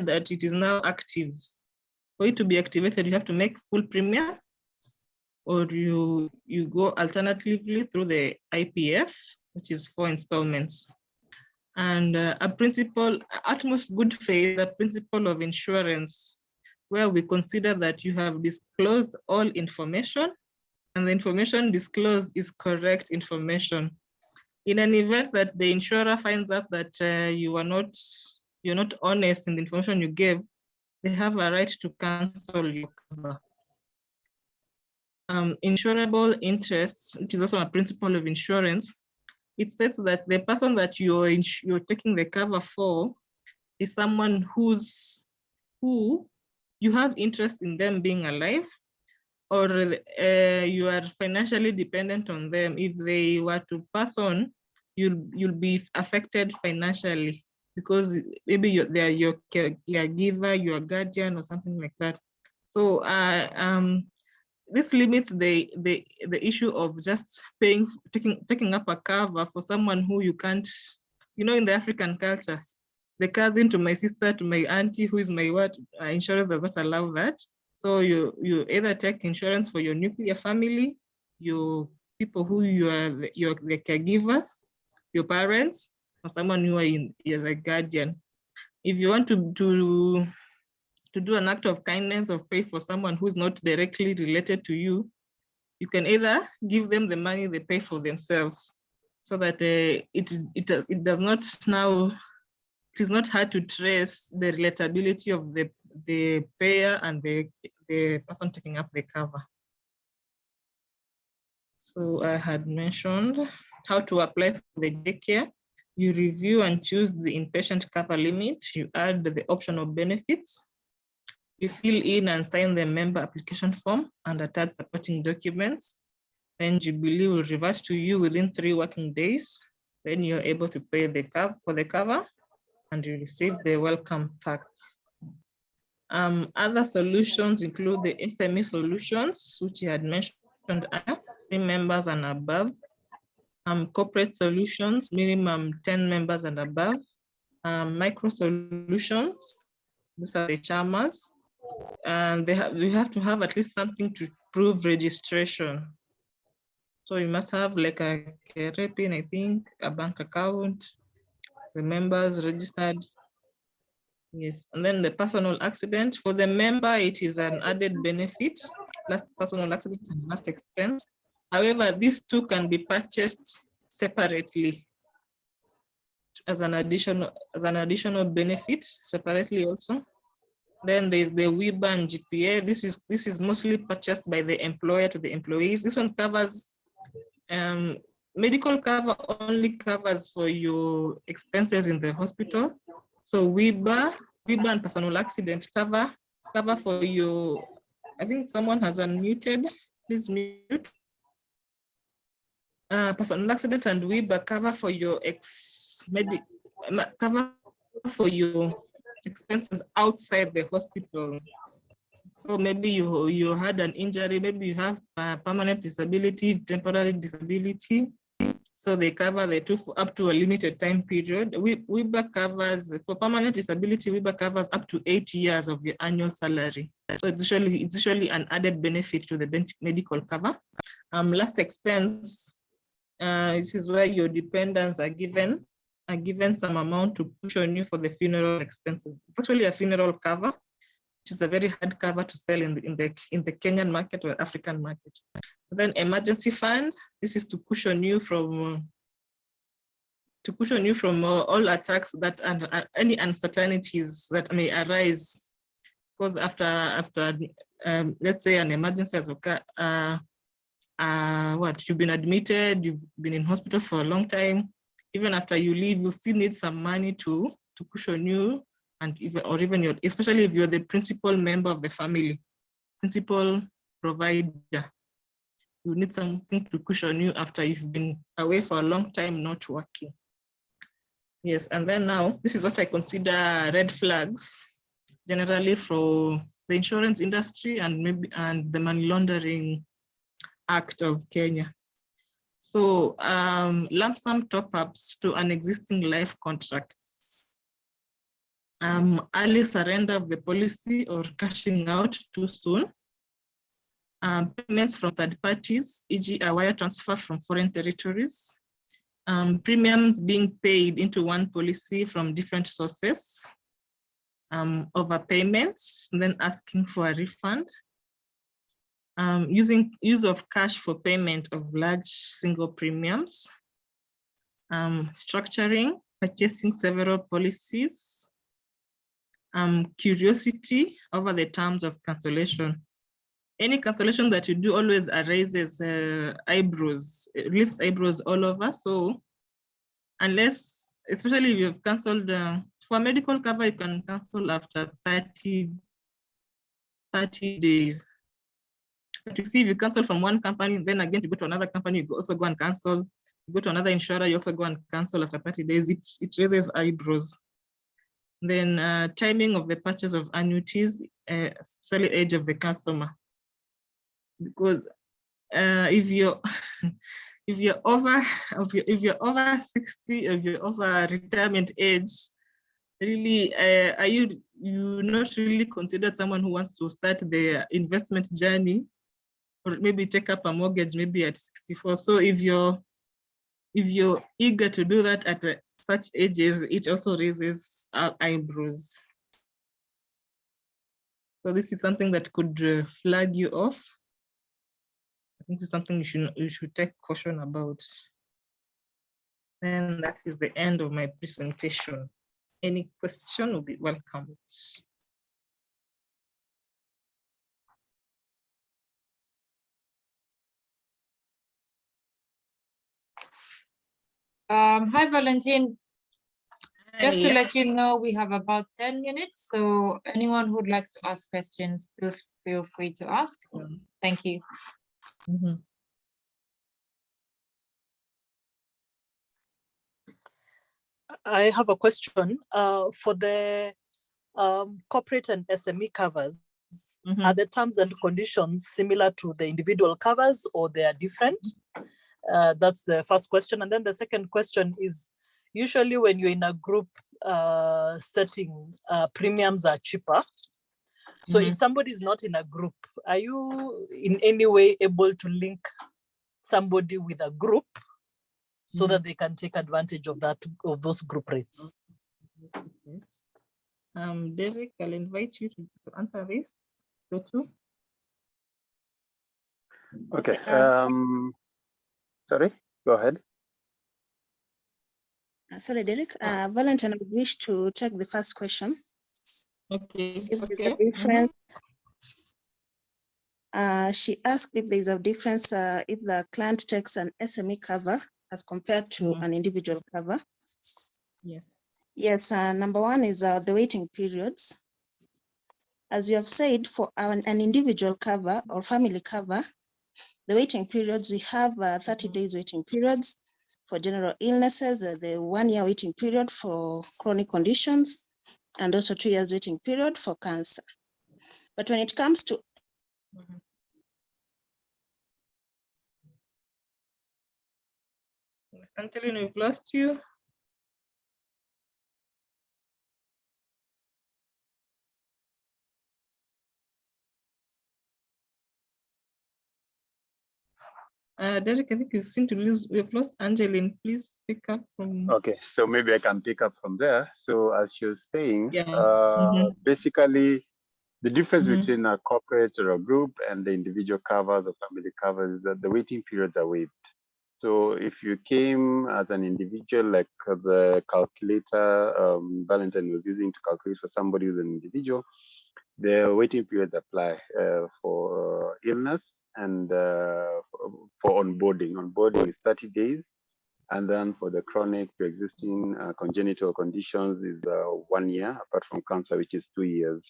that it is now active. For it to be activated, you have to make full premium, or you go alternatively through the IPF, which is 4 installments. And a principle, utmost good faith, a principle of insurance, where we consider that you have disclosed all information and the information disclosed is correct information. In an event that the insurer finds out that you're not honest in the information you gave, they have a right to cancel your cover. Insurable interests, which is also a principle of insurance, it states that the person that you're taking the cover for is someone who you have interest in them being alive, or you are financially dependent on them. If they were to pass on, you'll be affected financially because maybe they're your caregiver, your guardian, or something like that. So this limits the issue of just taking up a cover for someone who you can't, in the African cultures, the cousin to my sister to my auntie who is my insurance does not allow that. So you either take insurance for your nuclear family, your people who you're the caregivers, your parents, or someone who you're the guardian. If you want to do an act of kindness or pay for someone who's not directly related to you, you can either give them the money they pay for themselves, so that it does not now, it is not hard to trace the relatability of the payer and the person taking up the cover. So I had mentioned how to apply for the daycare. You review and choose the inpatient cover limit. You add the optional benefits. You fill in and sign the member application form and attach supporting documents. Then Jubilee will revert to you within 3 working days. Then you're able to pay for the cover and you receive the welcome pack. Other solutions include the SME solutions, which you had mentioned earlier, 3 members and above. Corporate solutions, minimum 10 members and above. Micro solutions, these are the chamas. And you have to have at least something to prove registration. So you must have like a pin, I think, a bank account, the members registered. Yes, and then the personal accident. For the member, it is an added benefit, last personal accident and last expense. However, these two can be purchased separately as an additional benefit separately also. Then there's the WIBA and GPA. This is mostly purchased by the employer to the employees. This one covers medical cover, only covers for your expenses in the hospital. So WIBA and personal accident cover for your, I think someone has unmuted, please mute. Personal accident and WIBA cover for your cover for your expenses outside the hospital. So maybe you had an injury, maybe you have permanent disability, temporary disability. So they cover the two for up to a limited time period. WIBA covers, for permanent disability, WIBA covers up to 8 years of your annual salary. So it's usually an added benefit to the medical cover. Last expense, this is where your dependents are given some amount to push on you for the funeral expenses. It's actually a funeral cover, which is a very hard cover to sell in the Kenyan market or African market. Then emergency fund, this is to cushion you from all attacks that and any uncertainties that may arise. Because after let's say an emergency has occurred, you've been admitted, you've been in hospital for a long time. Even after you leave, you still need some money to cushion you, and even especially if you're the principal member of the family, principal provider, you need something to cushion you after you've been away for a long time not working. Yes, and then now this is what I consider red flags generally for the insurance industry and the money laundering act of Kenya. So lump sum top-ups to an existing life contract. Early surrender of the policy or cashing out too soon. Payments from third parties, e.g. a wire transfer from foreign territories. Premiums being paid into one policy from different sources. Overpayments, and then asking for a refund. Use of cash for payment of large single premiums. structuring, purchasing several policies, curiosity over the terms of cancellation. Any cancellation that you do always raises eyebrows, it lifts eyebrows all over. So unless, especially if you've canceled, for medical cover, you can cancel after 30 days. But you see, if you cancel from one company, then again, you go to another company, you also go and cancel. You go to another insurer, you also go and cancel after 30 days. It raises eyebrows. Then timing of the purchase of annuities, especially age of the customer. Because if you're if you're over 60, if you're over retirement age, really, are you not really considered someone who wants to start their investment journey, or maybe take up a mortgage maybe at 64? So if you're eager to do that at such ages, it also raises eyebrows. So this is something that could flag you off. I think this is something you should take caution about. And that is the end of my presentation. Any question will be welcome.
Hi, Valentine. Just to
Yeah.
let you know, we have about 10 minutes. So anyone who'd like to ask questions, please feel free to ask. Thank you.
Mhm.
I have a question for the corporate and SME covers. Are the terms and conditions similar to the individual covers, or they are different? That's the first question. And then the second question is, usually when you're in a group setting, premiums are cheaper. So if somebody is not in a group, are you in any way able to link somebody with a group so that they can take advantage of those group rates?
Derek, I'll invite you to answer this. The two.
Okay. Sorry, go ahead.
Sorry, Derek. Valentine, I wish to check the first question.
Okay.
If there's a difference, she asked if there's a difference if the client takes an SME cover as compared to an individual cover.
Yes.
Yes, number one is the waiting periods. As you have said, for an individual cover or family cover, the waiting periods, we have 30 days waiting periods for general illnesses, the 1 year waiting period for chronic conditions, and also 2 years waiting period for cancer. But when it comes to
Angeline, we've lost you. Derek, I think you seem to we've lost Angeline. Please pick up from.
Okay, so maybe I can pick up from there. So as she was saying,
Yeah.
basically the difference between a corporate or a group and the individual covers or family covers is that the waiting periods are waived. So if you came as an individual, like the calculator Valentine was using to calculate for somebody who's an individual, the waiting periods apply for illness and for onboarding. Onboarding is 30 days. And then for the chronic pre-existing congenital conditions is 1 year, apart from cancer, which is 2 years.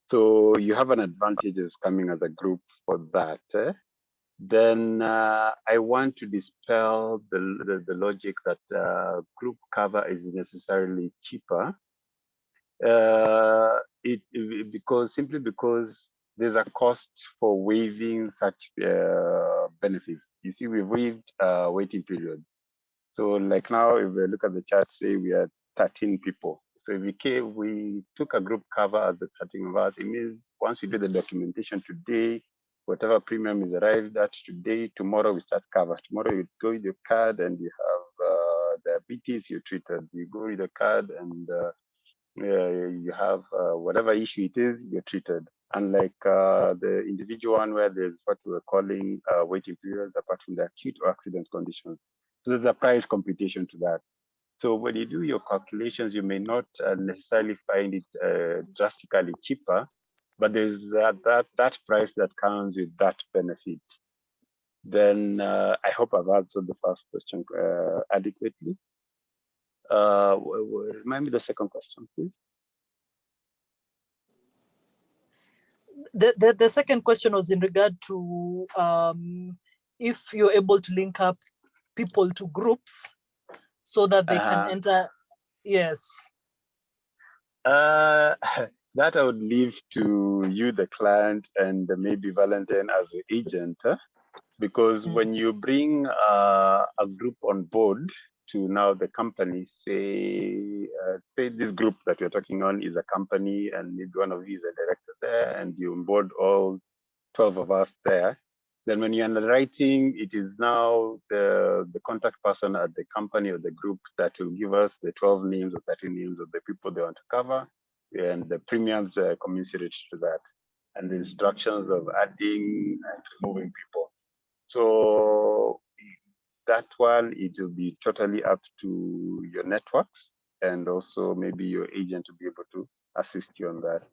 So you have an advantage as coming as a group for that. Then I want to dispel the logic that group cover is necessarily cheaper. Simply because there's a cost for waiving such benefits. You see, we've waived waiting period. So like now, if we look at the chart, say we are 13 people. So if we took a group cover as the 13 of us, it means once we do the documentation today, whatever premium is arrived at today, tomorrow we start cover. Tomorrow you go with your card and you have diabetes, you're treated. You go with the card and you have whatever issue it is, you're treated. Unlike the individual one where there's what we're calling waiting periods apart from the acute or accident conditions. So there's a price computation to that. So when you do your calculations, you may not necessarily find it drastically cheaper, but there's that price that comes with that benefit. Then I hope I've answered the first question adequately. Remind me the second question, please.
The second question was in regard to if you're able to link up people to groups so that they can enter. Yes.
That I would leave to you, the client, and maybe Valentine as the agent, because when you bring a group on board to now the company, say this group that you're talking on is a company, and maybe one of you is a director there, and you onboard all 12 of us there. Then when you're underwriting, it is now the contact person at the company or the group that will give us the 12 names or 13 names of the people they want to cover, and the premiums commensurate to that, and the instructions of adding and removing people. So that one, it will be totally up to your networks and also maybe your agent to be able to assist you on that.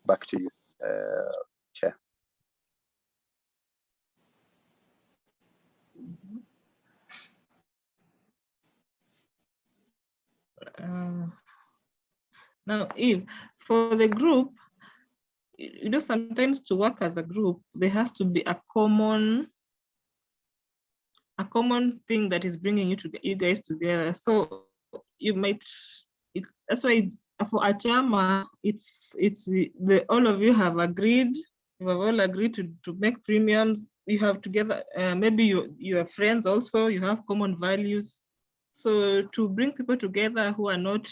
Back to you, Chair.
Now, if for the group, you know, sometimes to work as a group, there has to be a common thing that is bringing you guys together. So you might, that's why for a chama, it's all of you have agreed. You have all agreed to make premiums. You have together, maybe you are friends also. You have common values. So to bring people together who are not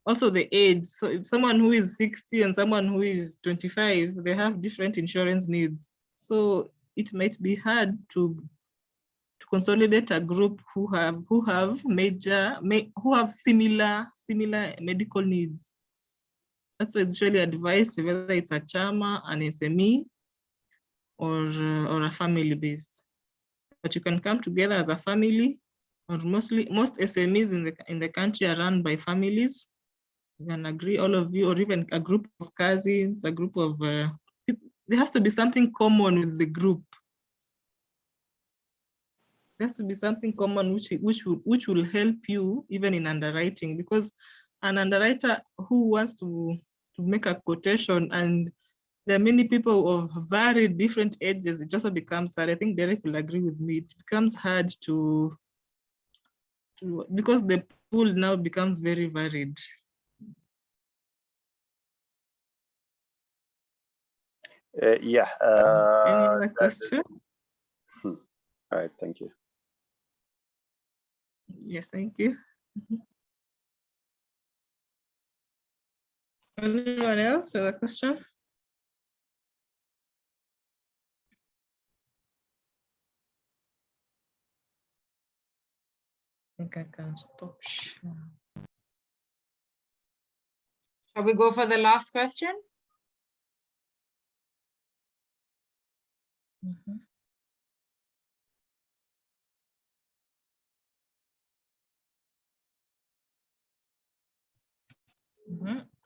also the age. So if someone who is 60 and someone who is 25, they have different insurance needs. So it might be hard to consolidate a group who have similar medical needs. That's why it's really advised, whether it's a chama, an SME, or a family based. But you can come together as a family, or most SMEs in the country are run by families. You can agree, all of you, or even a group of cousins, a group of people. There has to be something common with the group. There has to be something common which will help you even in underwriting, because an underwriter who wants to make a quotation, and there are many people of very different ages, it just becomes hard. I think Derek will agree with me. It becomes hard to because the pool now becomes very varied.
Yeah.
Any other question?
All right, thank you.
Yes, thank you. Anyone else with a question? I think I can stop share.
Shall we go for the last question?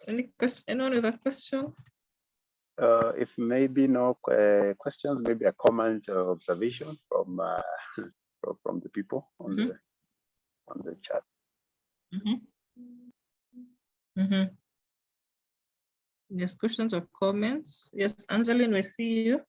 Any question? Anyone with a question?
If maybe no questions, maybe a comment or observation from from the people on the chat.
Yes, questions or comments? Yes, Angeline, we see you.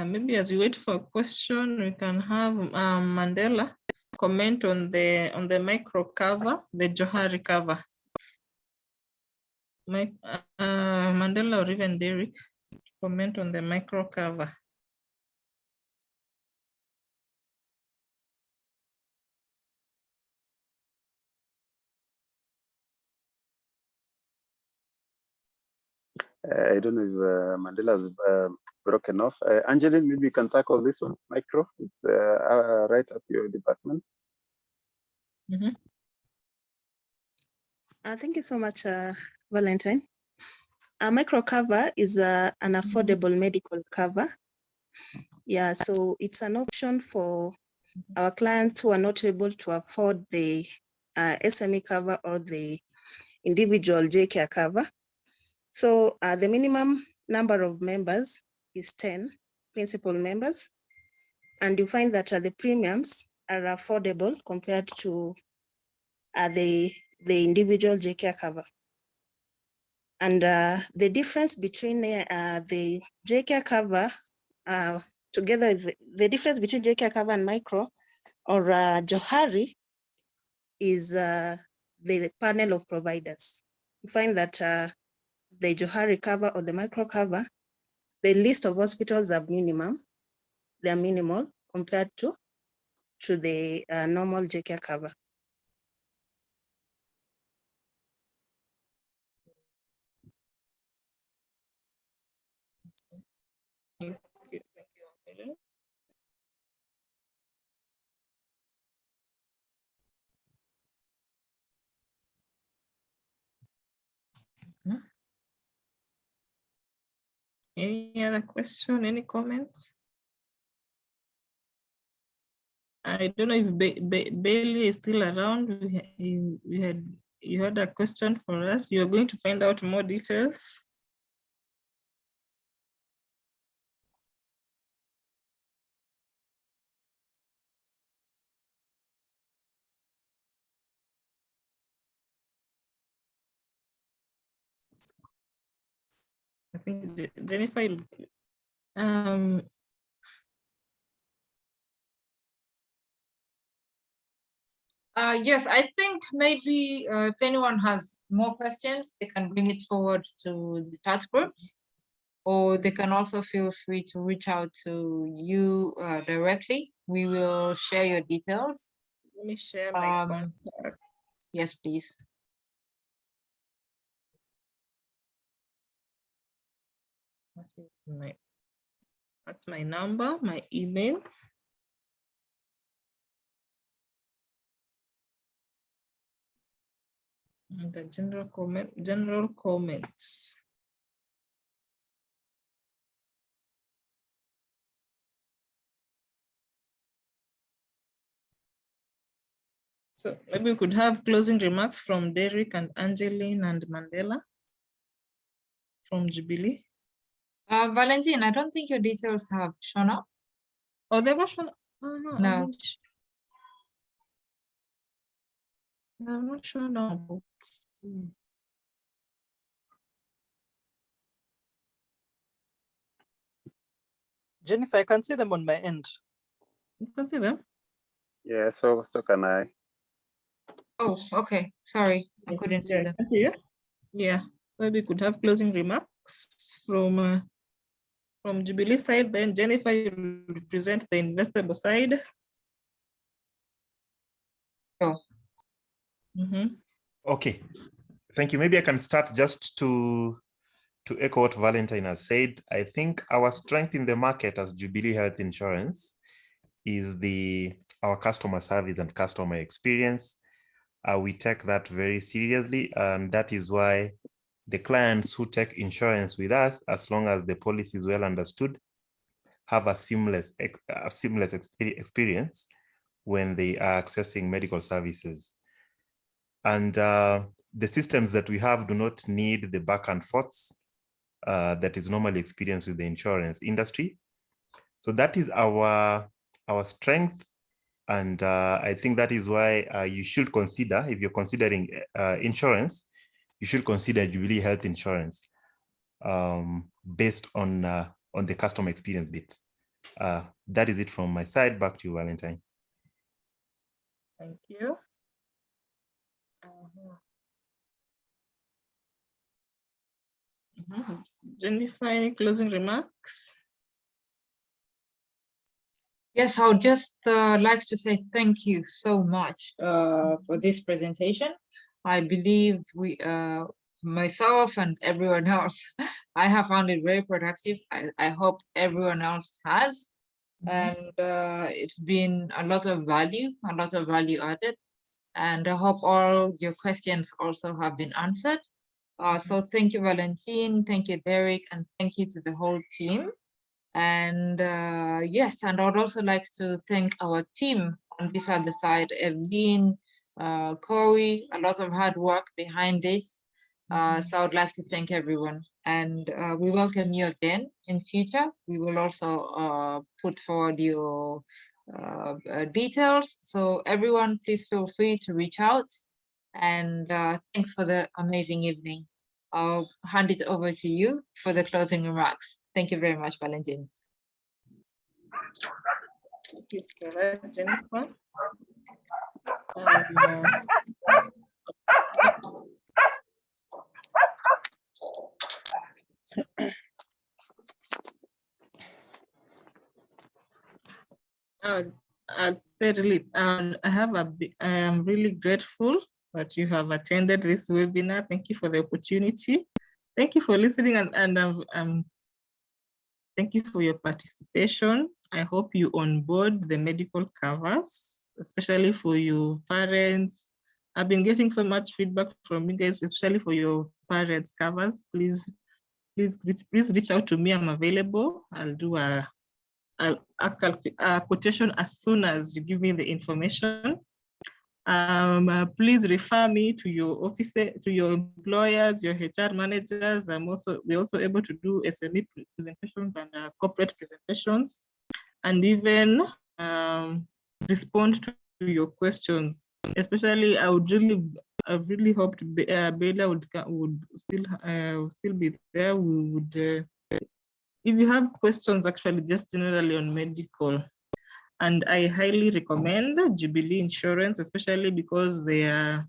Maybe as we wait for a question, we can have Mandela comment on the micro cover, the Johari cover. Mandela or even Derek, comment on the micro cover.
I don't know if Mandela's broken off. Angeline, maybe you can tackle this one. Micro, it's right up your department.
Thank you so much, Valentine. A micro cover is an affordable medical cover. Yeah, so it's an option for our clients who are not able to afford the SME cover or the individual JCare cover. So the minimum number of members is 10 principal members, and you find that the premiums are affordable compared to the individual JCare cover. And the difference between the JCare cover together with the difference between JCare cover and micro or Johari is the panel of providers. You find that the Johari cover or the micro cover, the list of hospitals are minimum, they are minimal compared to the normal JCare cover.
Thank you. Thank you, Helen. Any other question? Any comments? I don't know if Bailey is still around. You had a question for us. You're going to find out more details. I think Jennifer,
Yes, I think maybe if anyone has more questions, they can bring it forward to the chat groups, or they can also feel free to reach out to you directly. We will share your details.
let me share my contact.
Yes, please.
That's my number, my email. And the general comments. So maybe we could have closing remarks from Derek and Angeline and Mandela from Jubilee.
Valentine, I don't think your details have shown up.
Oh, they've shown up. Oh, no.
No.
I'm not sure now.
Jennifer, I can see them on my end.
You can see them?
Yeah, so can I.
Oh, okay. Sorry, I couldn't see them.
Yeah, maybe we could have closing remarks from Jubilee side. Then Jennifer, you represent the investable side.
Sure.
Okay, thank you. Maybe I can start just to echo what Valentine has said. I think our strength in the market as Jubilee Health Insurance is our customer service and customer experience. We take that very seriously, and that is why the clients who take insurance with us, as long as the policy is well understood, have a seamless experience when they are accessing medical services. And the systems that we have do not need the back and forths that is normally experienced with the insurance industry. So that is our strength. And I think that is why you should consider, if you're considering insurance, you should consider Jubilee Health Insurance based on the customer experience bit. That is it from my side. Back to you, Valentine.
Thank you. Jennifer, any closing remarks?
Yes, I would just like to say thank you so much for this presentation. I believe myself and everyone else. I have found it very productive. I hope everyone else has. And it's been a lot of value added. And I hope all your questions also have been answered. So thank you, Valentine. Thank you, Derek. And thank you to the whole team. And yes, and I'd also like to thank our team on this other side, Evelyn, Corey, a lot of hard work behind this. So I'd like to thank everyone, and we welcome you again in future. We will also put forward your details. So everyone, please feel free to reach out, and thanks for the amazing evening. I'll hand it over to you for the closing remarks. Thank you very much, Valentine.
Thank you for that, Jennifer. I'd say really, I am really grateful that you have attended this webinar. Thank you for the opportunity. Thank you for listening, and thank you for your participation. I hope you onboard the medical covers, especially for your parents. I've been getting so much feedback from you guys, especially for your parents covers. Please reach out to me. I'm available. I'll do a quotation as soon as you give me the information. Please refer me to your office, to your employers, your HR managers. We're also able to do SME presentations and corporate presentations, and even respond to your questions. Especially, I've really hoped Bella would still be there. We would, if you have questions, actually, just generally on medical. And I highly recommend Jubilee Insurance, especially because they are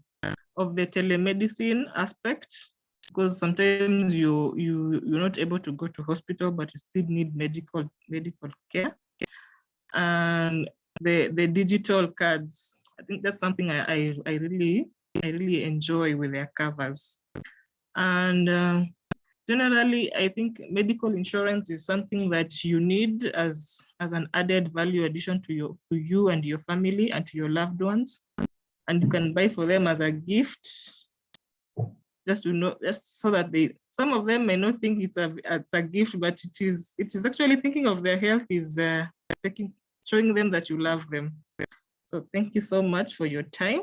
of the telemedicine aspect, because sometimes you're not able to go to hospital, but you still need medical care. And the digital cards, I think that's something I really enjoy with their covers. And generally, I think medical insurance is something that you need as an added value addition to you and your family and to your loved ones. And you can buy for them as a gift, just so that some of them may not think it's a gift, but it is actually thinking of their health, is showing them that you love them. So thank you so much for your time,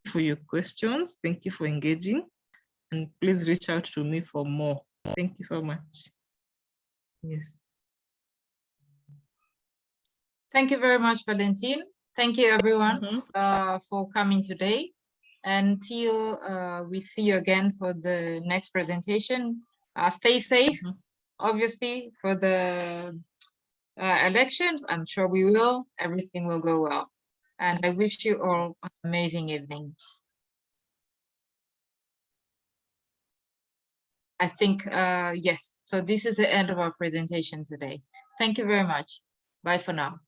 for your questions. Thank you for engaging. And please reach out to me for more. Thank you so much. Yes.
Thank you very much, Valentine. Thank you, everyone, for coming today. Until we see you again for the next presentation, stay safe, obviously, for the elections. I'm sure we will. Everything will go well. And I wish you all an amazing evening. I think, yes, so this is the end of our presentation today. Thank you very much. Bye for now.